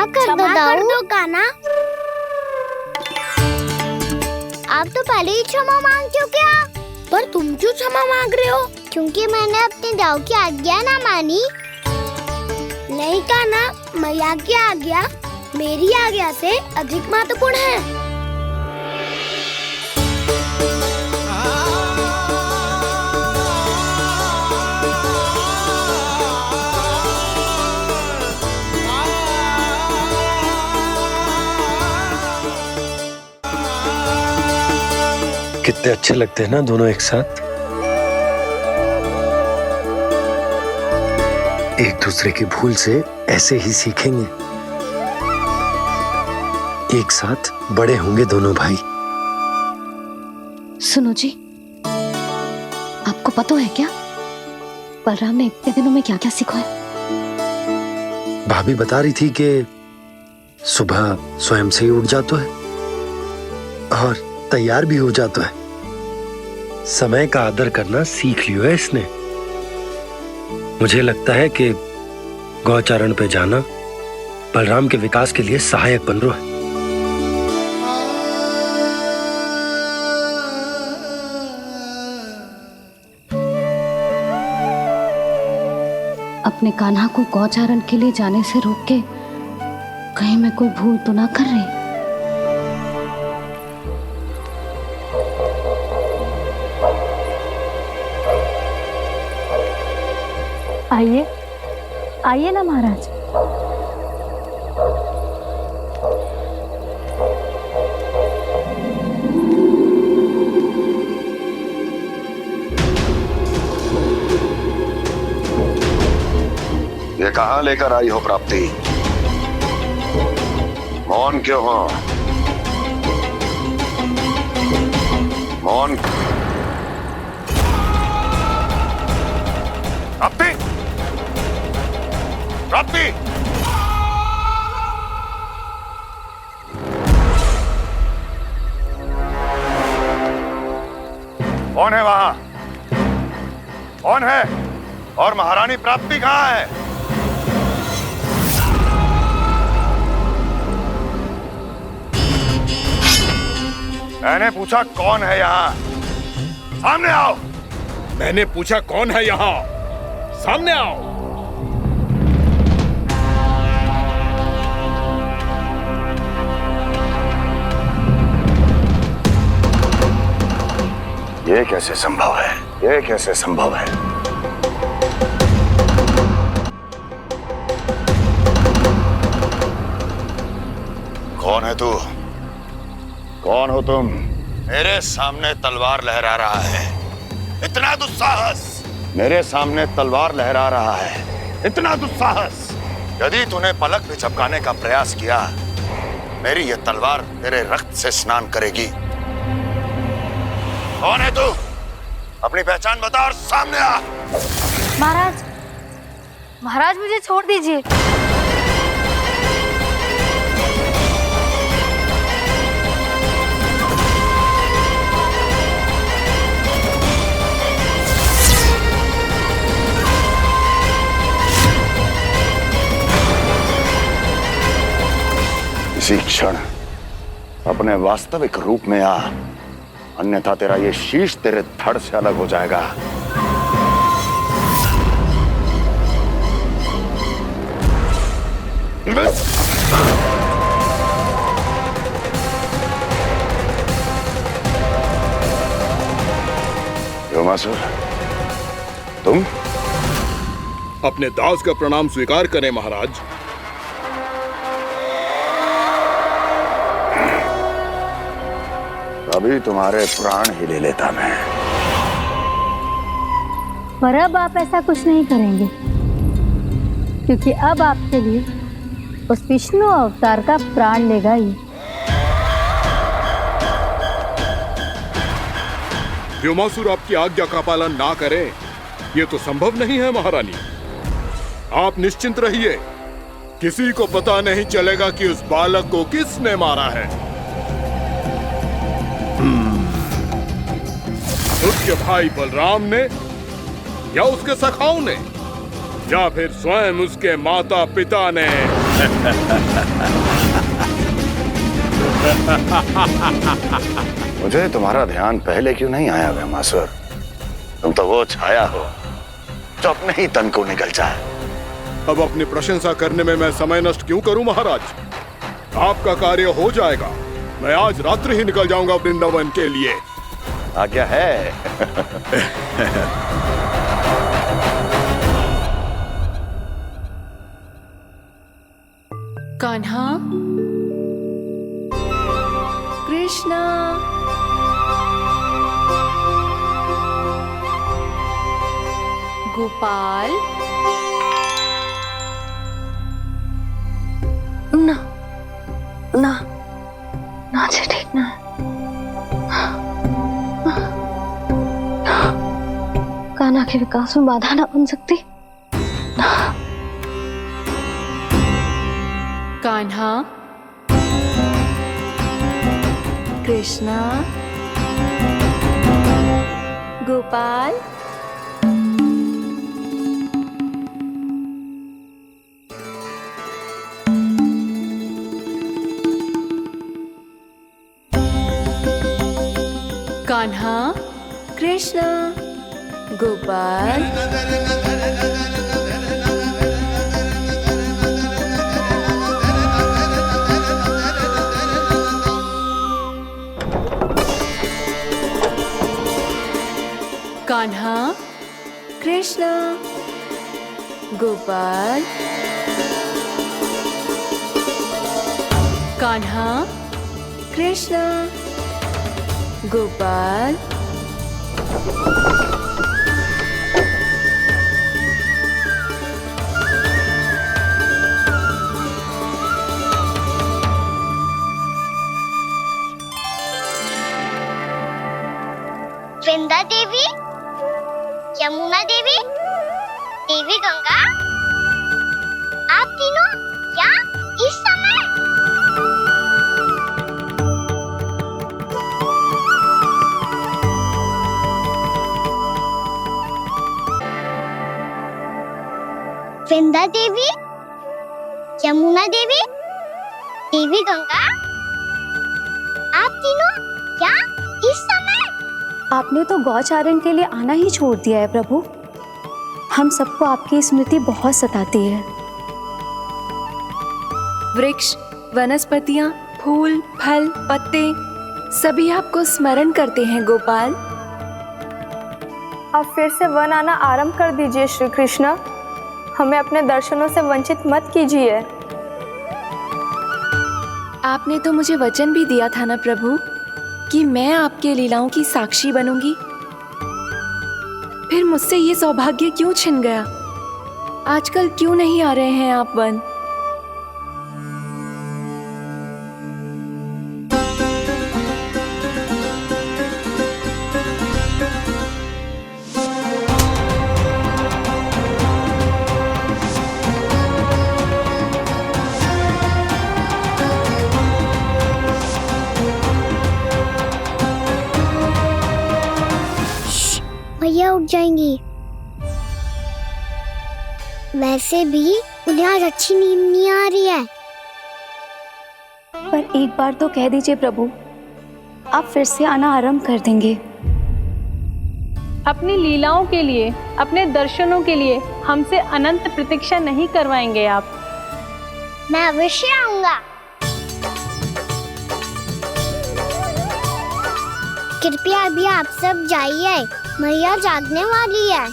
क्षमा कर दो कान्हा। आप तो पहले ही क्षमा मांगते हो क्या? पर तुम क्यों क्षमा मांग रहे हो? क्योंकि मैंने अपने दाऊ की आज्ञा ना मानी। नहीं कान्हा, मैया की आज्ञा मेरी आज्ञा से अधिक महत्वपूर्ण है। कितने अच्छे लगते हैं ना दोनों एक साथ। एक दूसरे की भूल से ऐसे ही सीखेंगे। एक साथ बड़े होंगे दोनों भाई। सुनो जी, आपको पता है क्या बलराम ने इतने दिनों में क्या क्या सीखा है? भाभी बता रही थी कि सुबह स्वयं से ही उठ जाता है और तैयार भी हो जाता है। समय का आदर करना सीख लियो है इसने। मुझे लगता है कि गौचारण पे जाना बलराम के विकास के लिए सहायक बन रहा है। अपने कान्हा को गौचारण के लिए जाने से रोक के कहीं मैं कोई भूल तो ना कर रही? आइए आइए ना महाराज। ये कहाँ लेकर आई हो प्राप्ति? मौन क्यों हो? मौन। प्राप्ति, प्राप्ति, कौन है वहां? कौन है? और महारानी प्राप्ति कहाँ है? मैंने पूछा कौन है यहाँ? सामने आओ। मैंने पूछा कौन है यहाँ? सामने आओ। ये कैसे संभव है? ये कैसे संभव है? कौन है तू? कौन हो तुम? मेरे सामने तलवार लहरा रहा है। इतना दुस्साहस! मेरे सामने तलवार लहरा रहा है। इतना दुस्साहस! यदि तूने पलक भी झपकाने का प्रयास किया, मेरी ये तलवार तेरे रक्त से स्नान करेगी। कौन है तू? अपनी पहचान बता और सामने आ। महाराज, महाराज मुझे छोड़ दीजिए। इसी क्षण अपने वास्तविक रूप में आ, अन्यथा तेरा ये शीश तेरे धड़ से अलग हो जाएगा। व्योमासुर, तुम? अपने दास का प्रणाम स्वीकार करें महाराज। अभी तुम्हारे प्राण ही ले लेता मैं। पर अब आप ऐसा कुछ नहीं करेंगे, क्योंकि अब आपके लिए उस विष्णु अवतार का प्राण लेगा ही। व्योमासुर आपकी आज्ञा का पालन ना करें, ये तो संभव नहीं है महारानी। आप निश्चिंत रहिए, किसी को पता नहीं चलेगा कि उस बालक को किसने मारा है। उसके भाई बलराम ने, या उसके सखाओं ने, या फिर स्वयं उसके माता पिता ने। मुझे तुम्हारा ध्यान पहले क्यों नहीं आया ब्रह्मासुर? तुम तो वो छाया हो जो अपने ही तन को निकल जाए। अब अपनी प्रशंसा करने में मैं समय नष्ट क्यों करूं महाराज? आपका कार्य हो जाएगा। मैं आज रात्रि ही निकल जाऊंगा वृंदावन के लिए। आज्ञा है। कान्हा, कृष्णा, गोपाल, ना ना ना जी, ठीक ना। कान्हा के विकास में बाधा ना बन सकती। कान्हा, कृष्णा, गोपाल, कान्हा, कृष्णा, गोपाल, कान्हा, कृष्णा, गोपाल, कान्हा, कृष्णा, गोपाल, वृंदा देवी, यमुना देवी, देवी गंगा, आप तीनों यहाँ इस समय? वृंदा देवी, यमुना देवी, देवी गंगा, आप तीनों यहाँ इस समय? आपने तो गौचारण के लिए आना ही छोड़ दिया है प्रभु। हम सबको आपकी स्मृति बहुत सताती है। वृक्ष, वनस्पतियां, फूल, फल, पत्ते सभी आपको स्मरण करते हैं गोपाल। अब फिर से वन आना आरंभ कर दीजिए श्री कृष्ण। हमें अपने दर्शनों से वंचित मत कीजिए। आपने तो मुझे वचन भी दिया था ना प्रभु कि मैं आपके लीलाओं की साक्षी बनूंगी। फिर मुझसे ये सौभाग्य क्यों छिन गया? आजकल क्यों नहीं आ रहे हैं आप वन? भैया उठ जाएंगी। वैसे भी उन्हें आज अच्छी नींद नहीं आ रही है। पर एक बार तो कह दीजिए प्रभु, आप फिर से आना आरंभ कर देंगे। अपनी लीलाओं के लिए, अपने दर्शनों के लिए हमसे अनंत प्रतीक्षा नहीं करवाएंगे आप? मैं अवश्य आऊंगा। कृपया अभी आप सब जाइए, मैया जागने वाली है।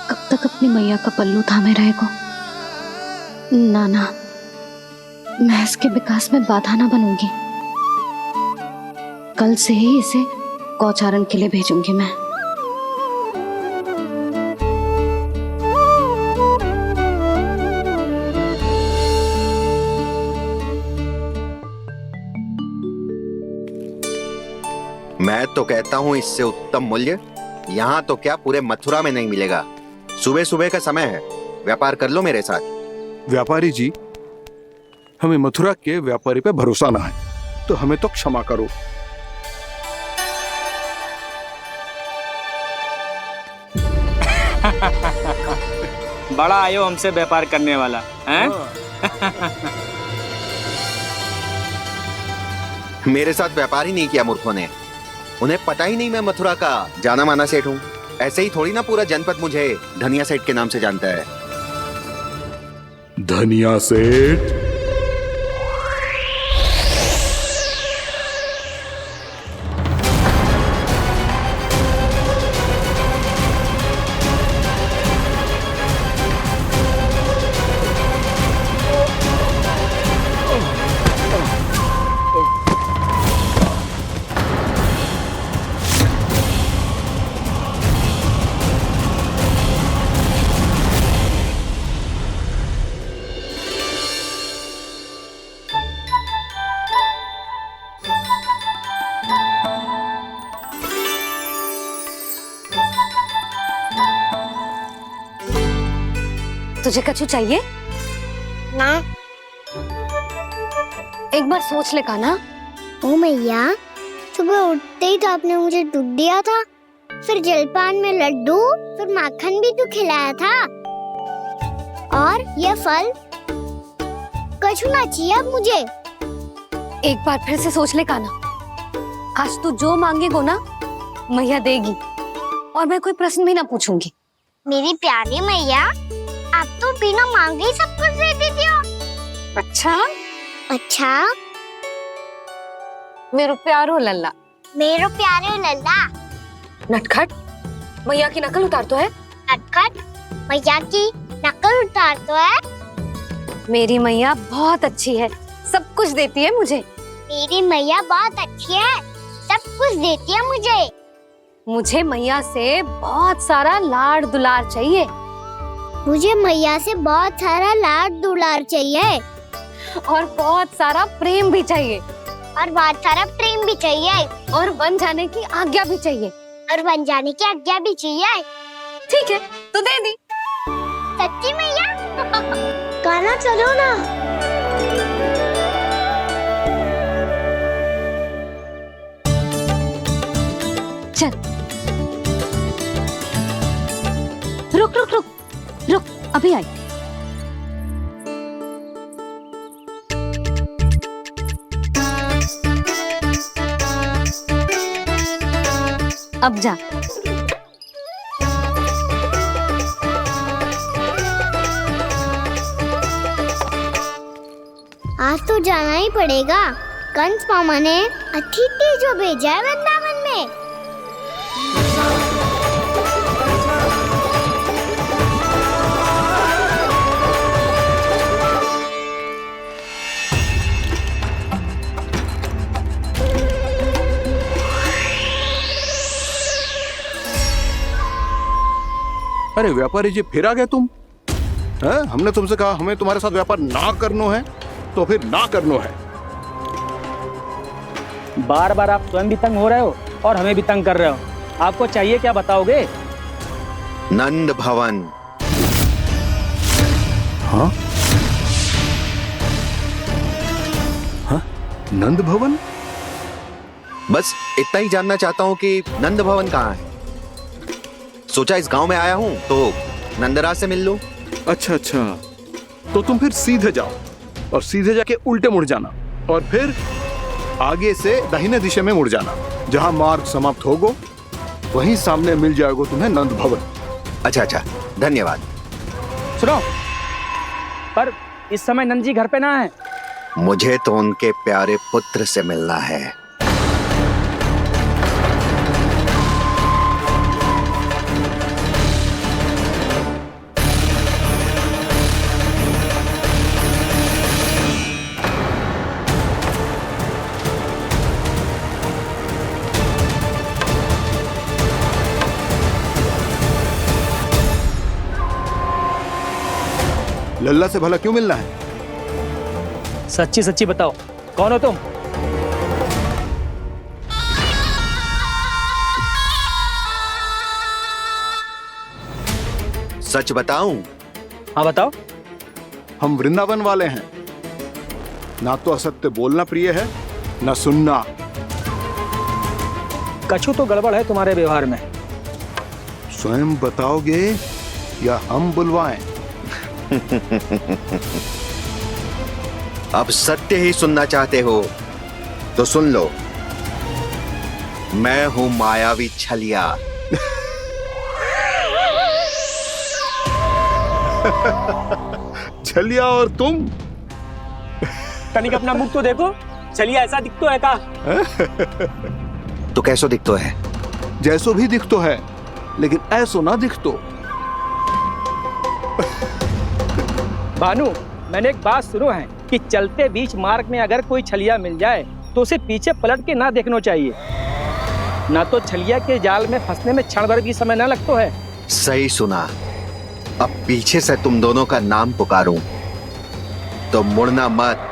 कब तक अपनी मैया का पल्लू थामे रहेगा? ना ना, मैं इसके विकास में बाधा ना बनूंगी। कल से ही इसे गौचारण के लिए भेजूंगी मैं। मैं तो कहता हूँ इससे उत्तम मूल्य यहाँ तो क्या पूरे मथुरा में नहीं मिलेगा। सुबह सुबह का समय है, व्यापार कर लो मेरे साथ। व्यापारी जी, हमें मथुरा के व्यापारी पे भरोसा ना है, तो हमें तो क्षमा करो। बड़ा आयो हमसे व्यापार करने वाला हैं? मेरे साथ व्यापार ही नहीं किया मूर्खों ने। उन्हें पता ही नहीं मैं मथुरा का जाना माना सेठ हूँ। ऐसे ही थोड़ी ना पूरा जनपद मुझे धनिया सेठ के नाम से जानता है। धनिया सेठ? तुझे कछु चाहिए ना? एक बार सोच ले कान्हा। ओ मैया, सुबह उठते ही तो आपने मुझे दूध दिया था, फिर जलपान में लड्डू, फिर माखन भी तो खिलाया था। और ये फल कछु ना चाहिए अब मुझे। एक बार फिर से सोच ले कान्हा। आज तू जो मांगेगो ना मैया देगी, और मैं कोई प्रश्न भी ना पूछूंगी। मेरी प्यारी मैया, आप तो बिना मांगे ही सब कुछ दे देती हो। अच्छा अच्छा, मेरो प्यारो लल्ला। मेरो प्यारे लल्ला। नटखट, मैया की नकल उतार तो है। नटखट, मैया की नकल उतार तो है। मेरी मैया बहुत अच्छी है, सब कुछ देती है मुझे। मेरी मैया बहुत अच्छी है, सब कुछ देती है मुझे। मुझे मैया से बहुत सारा लाड़ दुलार चाहिए। मुझे मैया से बहुत सारा लाड दुलार चाहिए, और बहुत सारा प्रेम भी चाहिए, और बहुत सारा प्रेम भी चाहिए, और बन जाने की आज्ञा भी चाहिए, और बन जाने की आज्ञा भी चाहिए। ठीक है, तो दे दी। सच्ची मैया? कान्हा चलो ना। चल, रुक रुक रुक रुक, अभी आई। अब जा। आज तो जाना ही पड़ेगा। कंस मामा ने अतिथि जो भेजा है वृंदावन में। अरे व्यापारी जी, फिर आ गए तुम? हैं? हमने तुमसे कहा हमें तुम्हारे साथ व्यापार ना करनो है, तो फिर ना करनो है। बार बार आप स्वयं भी तंग हो रहे हो और हमें भी तंग कर रहे हो। आपको चाहिए क्या बताओगे? नंद भवन। हाँ? हाँ? नंद भवन? बस इतना ही जानना चाहता हूँ कि नंद भवन कहाँ है। सोचा इस गांव में आया हूँ तो नंदराज से मिल लूं। अच्छा अच्छा, तो तुम फिर सीधे जाओ और सीधे जाके उल्टे मुड़ जाना, और फिर आगे से दाहिने दिशा में मुड़ जाना। जहाँ मार्ग समाप्त होगो वहीं सामने मिल जाएगा तुम्हें नंद भवन। अच्छा अच्छा, धन्यवाद। सुनो, पर इस समय नंद जी घर पे ना है। मुझे तो उनके प्यारे पुत्र से मिलना है। लल्ला से भला क्यों मिलना है? सच्ची सच्ची बताओ, कौन हो तुम? सच बताऊं? हाँ बताओ। हम वृंदावन वाले हैं, ना तो असत्य बोलना प्रिय है ना सुनना। कछु तो गड़बड़ है तुम्हारे व्यवहार में। स्वयं बताओगे या हम बुलवाएं? अब सत्य ही सुनना चाहते हो तो सुन लो। मैं हूं मायावी छलिया। छलिया और तुम? तनिक अपना मुख तो देखो, छलिया ऐसा दिखतो है का? तो कैसो दिखतो है? जैसो भी दिखतो है, लेकिन ऐसो ना दिखतो। भानु, मैंने एक बात सुनो है कि चलते बीच मार्ग में अगर कोई छलिया मिल जाए तो उसे पीछे पलट के ना देखना चाहिए, ना तो छलिया के जाल में फंसने में क्षण भर भी समय ना लगता है। सही सुना। अब पीछे से तुम दोनों का नाम पुकारूं तो मुड़ना मत।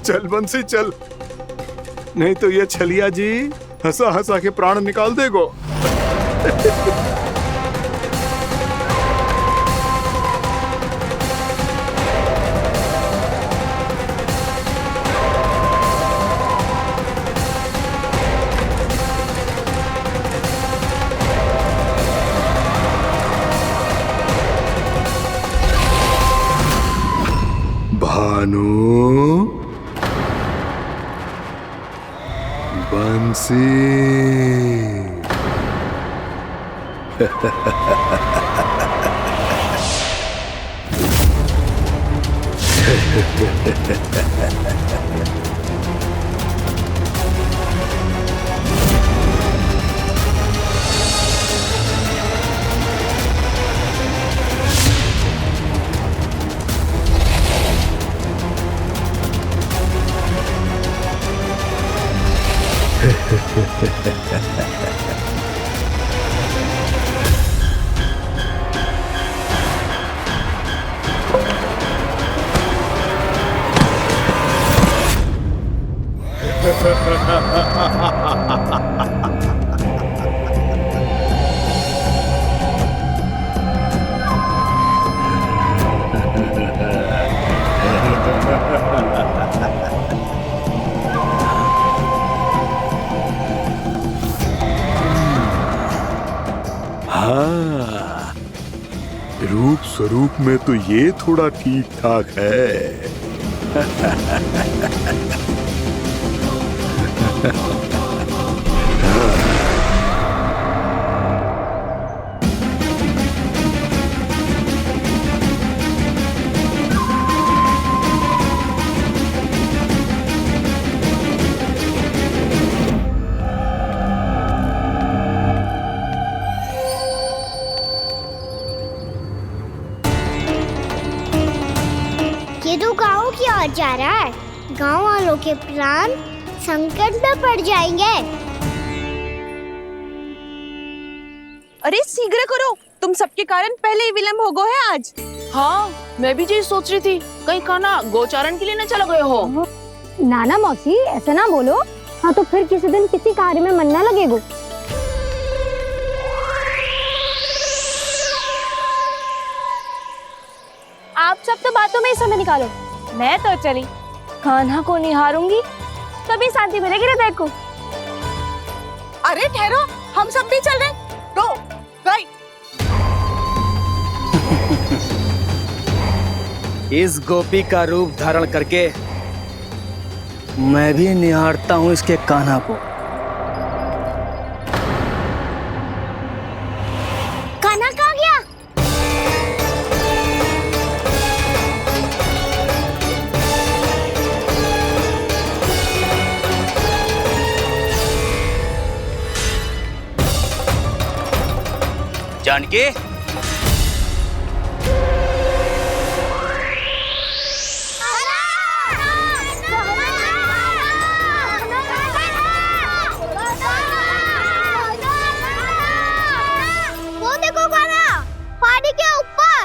चल बंसी चल, नहीं तो ये छलिया जी हंसा हंसा के प्राण निकाल देगो। भानु, बंसी। हाँ, रूप स्वरूप में तो ये थोड़ा ठीक ठाक है। ये तो गाँव की ओर जा रहा है। गाँव वालों के प्राण संकट में पड़ जाएंगे। अरे शीघ्र करो, तुम सबके कारण पहले ही विलंब हो गए है आज। हाँ, मैं भी यही सोच रही थी, कहीं खाना गोचारण के लिए न चला गए हो। नाना मौसी, ऐसा ना बोलो। हाँ तो फिर किसी दिन किसी कार्य में मन ना लगेगा। आप सब तो बातों में ही समय निकालो। मैं तो चली कान्हा को निहारूंगी, तभी शांति मिलेगी हृदय को। अरे ठहरो, हम सब भी चल रहे। रो, गई। इस गोपी का रूप धारण करके मैं भी निहारता हूँ इसके कान्हा को। कान्हा कहाँ गया? जानकी, वो देखो कान्हा, पहाड़ी के ऊपर।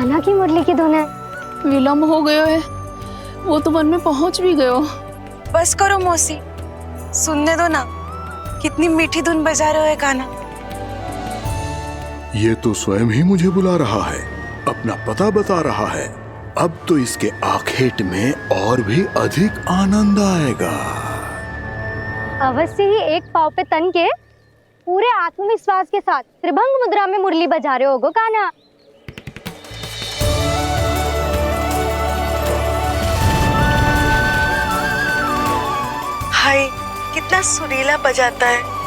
कान्हा की मुरली की धुन है। विलम्ब हो गयो है, वो तो वन में पहुंच भी गयो। बस करो मौसी, सुनने दो ना, कितनी मीठी धुन बजा रहे हो कान्हा। ये तो स्वयं ही मुझे बुला रहा है, अपना पता बता रहा है। अब तो इसके आखेट में और भी अधिक आनंद आएगा। अवश्य ही एक पाव पे तन के पूरे आत्मविश्वास के साथ त्रिभंग मुद्रा में मुरली बजा रहे होगो कान्हा। हाय, कितना सुरीला बजाता है।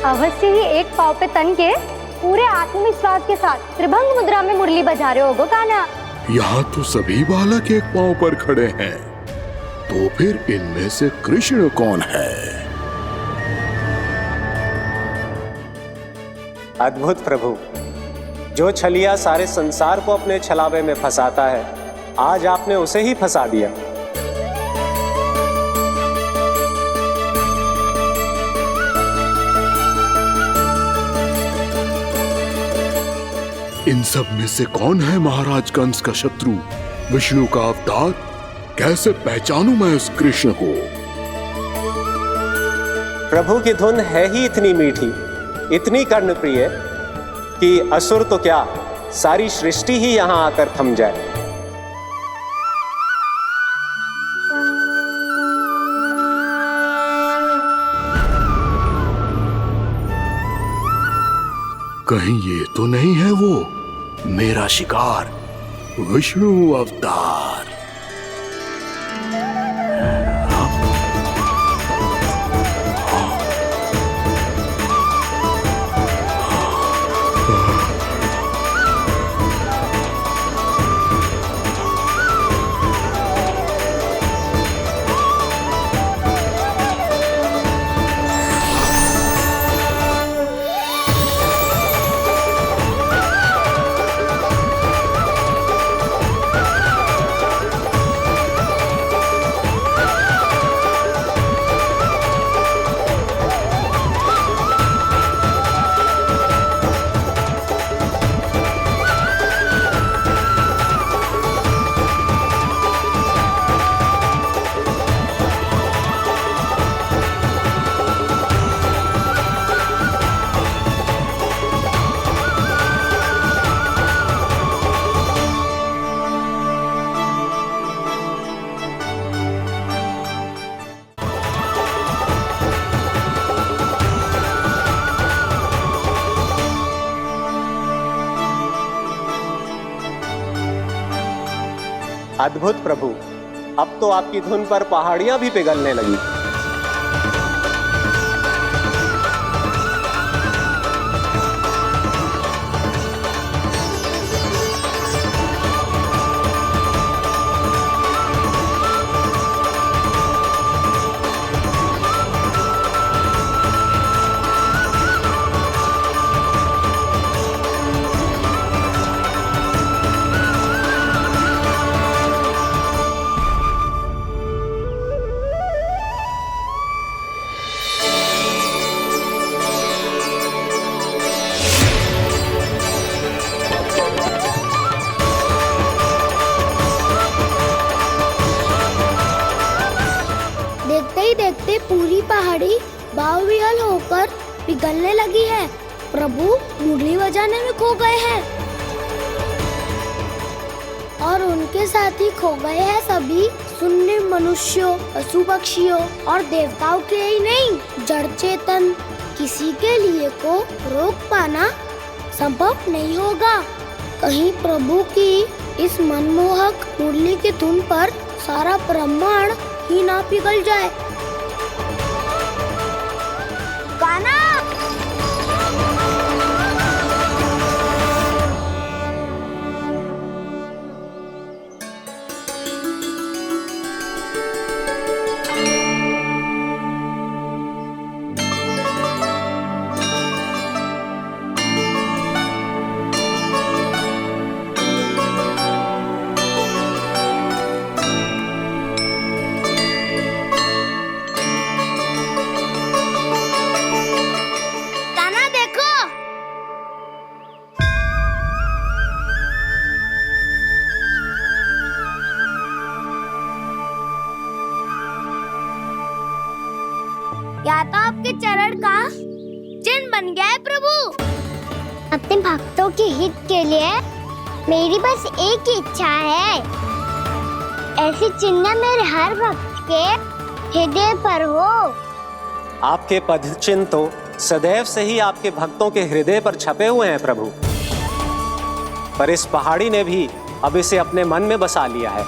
अवश्य ही एक पाव पे तन के पूरे आत्मविश्वास के साथ त्रिभंग मुद्रा में मुरली बजा रहे होगो कान्हा। यहाँ तो सभी बालक एक पांव पर खड़े हैं, तो फिर इनमें से कृष्ण कौन है? अद्भुत प्रभु, जो छलिया सारे संसार को अपने छलावे में फंसाता है, आज आपने उसे ही फंसा दिया। इन सब में से कौन है महाराज कंस का शत्रु, विष्णु का अवतार? कैसे पहचानूं मैं उस कृष्ण को? प्रभु की धुन है ही इतनी मीठी, इतनी कर्णप्रिय कि असुर तो क्या, सारी सृष्टि ही यहां आकर थम जाए। कहीं ये तो नहीं है वो मेरा शिकार विष्णु अवतार? अद्भुत प्रभु, अब तो आपकी धुन पर पहाड़ियां भी पिघलने लगी। देखते पूरी पहाड़ी बावविहल होकर पिघलने लगी है। प्रभु मुरली बजाने में खो गए हैं और उनके साथ ही खो गए हैं सभी सुनने मनुष्यों, पशु पक्षियों और देवताओं के ही नहीं, जड़ चेतन किसी के लिए को रोक पाना संभव नहीं होगा। कहीं प्रभु की इस मनमोहक मुरली की धुन पर सारा ब्रह्मांड ही ना पिघल जाए। गाना या तो आपके चरण का चिन्ह बन गया है प्रभु। अपने भक्तों के हित के लिए मेरी बस एक ही इच्छा है, ऐसी चिन्ह मेरे हर भक्त के हृदय पर हो। आपके पद चिन्ह तो सदैव से ही आपके भक्तों के हृदय पर छपे हुए हैं प्रभु, पर इस पहाड़ी ने भी अब इसे अपने मन में बसा लिया है।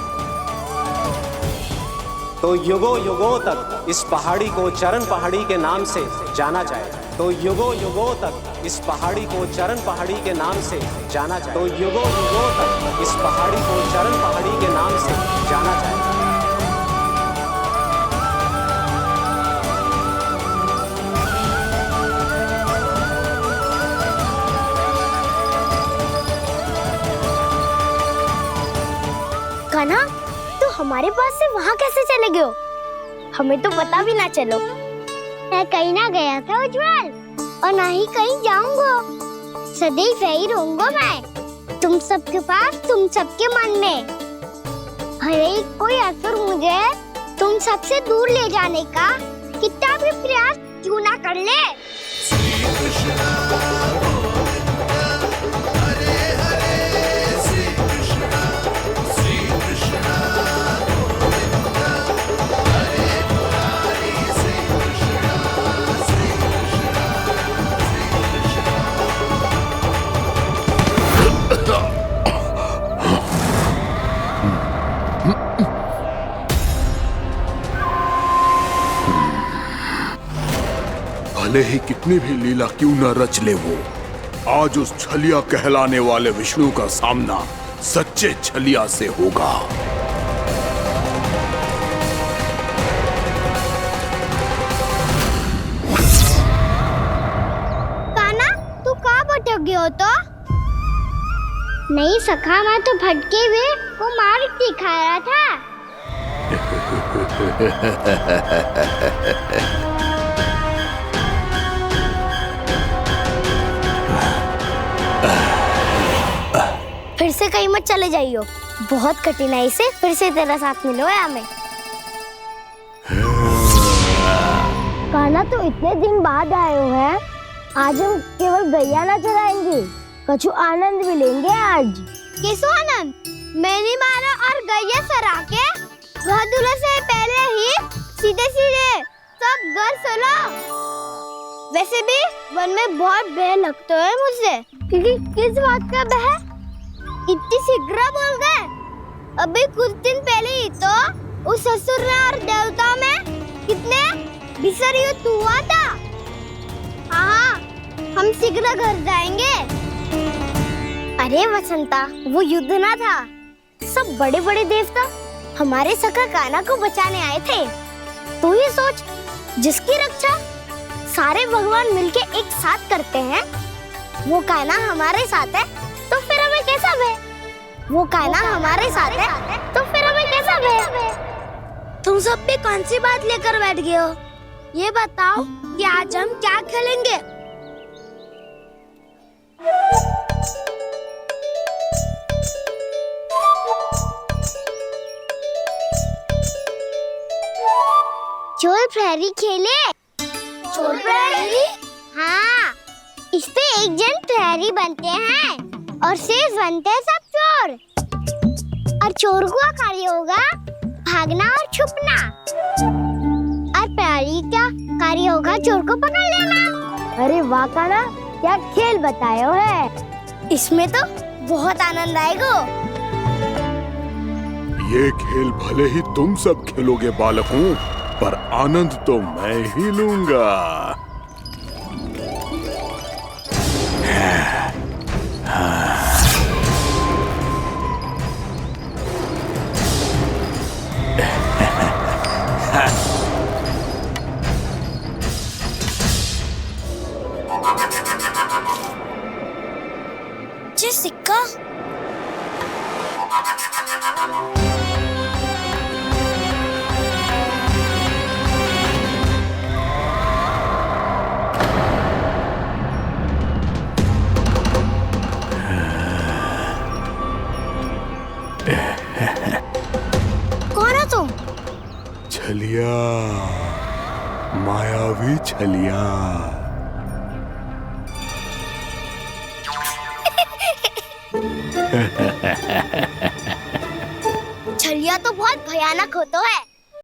तो युगों युगों तक इस पहाड़ी को चरण पहाड़ी के नाम से जाना जाए। तो युगों युगों तक इस पहाड़ी को चरण पहाड़ी के नाम से जाना जाए। तो युगों युगों तक इस पहाड़ी को चरण पहाड़ी के नाम से जाना जाए। कान्हा, तू हमारे पास से वहाँ कैसे चले गए हो? हमें तो पता भी ना चलो। मैं कहीं ना गया था उज्जवल, और ना ही कहीं जाऊंगा। सदैव यही रहूंगा मैं, तुम सबके पास, तुम सबके मन में। भले ही कोई असुर मुझे तुम सबसे दूर ले जाने का कितना भी प्रयास क्यों ना कर ले। भले ही कितनी भी लीला क्यों न रच ले वो, आज उस छलिया कहलाने वाले विष्णु का सामना सच्चे छलिया से होगा। कान्हा, तू कहाँ भटक गए हो तो? नहीं सखा, मैं तो भटके हुए वो मार्ग दिखा रहा था। फिर से कहीं मत चले जाइयो, बहुत कठिनाई से फिर से तेरा साथ मिलो है हमें। कान्हा, तो इतने दिन बाद आए हो हैं, आज हम केवल गैया ना चराएंगे, कछु आनंद भी लेंगे आज। किसो आनंद? मैंने मारा और गैया चरा के घर दूल्हे से पहले ही सीधे सीधे सब घर चलो। वैसे भी वन में बहुत भय लगता है मुझसे, क्योंकि किस बात का भय? इतनी शीघ्र बोल गए। अभी कुछ दिन पहले ही तो उस ससुर और देवता में कितने भीषण युद्ध हुआ था। हाँ, हम शीघ्र घर जाएंगे। अरे वसंता, वो युद्ध ना था, सब बड़े बड़े देवता हमारे सखा कान्हा को बचाने आए थे। तू ही सोच, जिसकी रक्षा सारे भगवान मिलके एक साथ करते हैं, वो कान्हा हमारे साथ है, तो फिर हमें कैसा भय? वो कान्हा हमारे साथ है, तो फिर हमें कैसा भय? तुम सब भी कौन सी बात लेकर बैठ गए हो? ये बताओ कि आज हम क्या खेलेंगे? चोर प्रहरी खेले? चोर प्रहरी? हाँ, इस पे एक जन प्रहरी बनते हैं और शेष बनते हैं सब चोर। और चोर का कार्य होगा भागना और छुपना, और प्रहरी का कार्य होगा चोर को पकड़ लेना। अरे वाह कान्हा, क्या खेल बताए हो है। इसमें तो बहुत आनंद आएगा। ये खेल भले ही तुम सब खेलोगे बालकों, पर आनंद तो मैं ही लूंगा। ये सिक्का कौन हो तुम? छलिया, मायावी छलिया। छलिया तो बहुत भयानक होता है।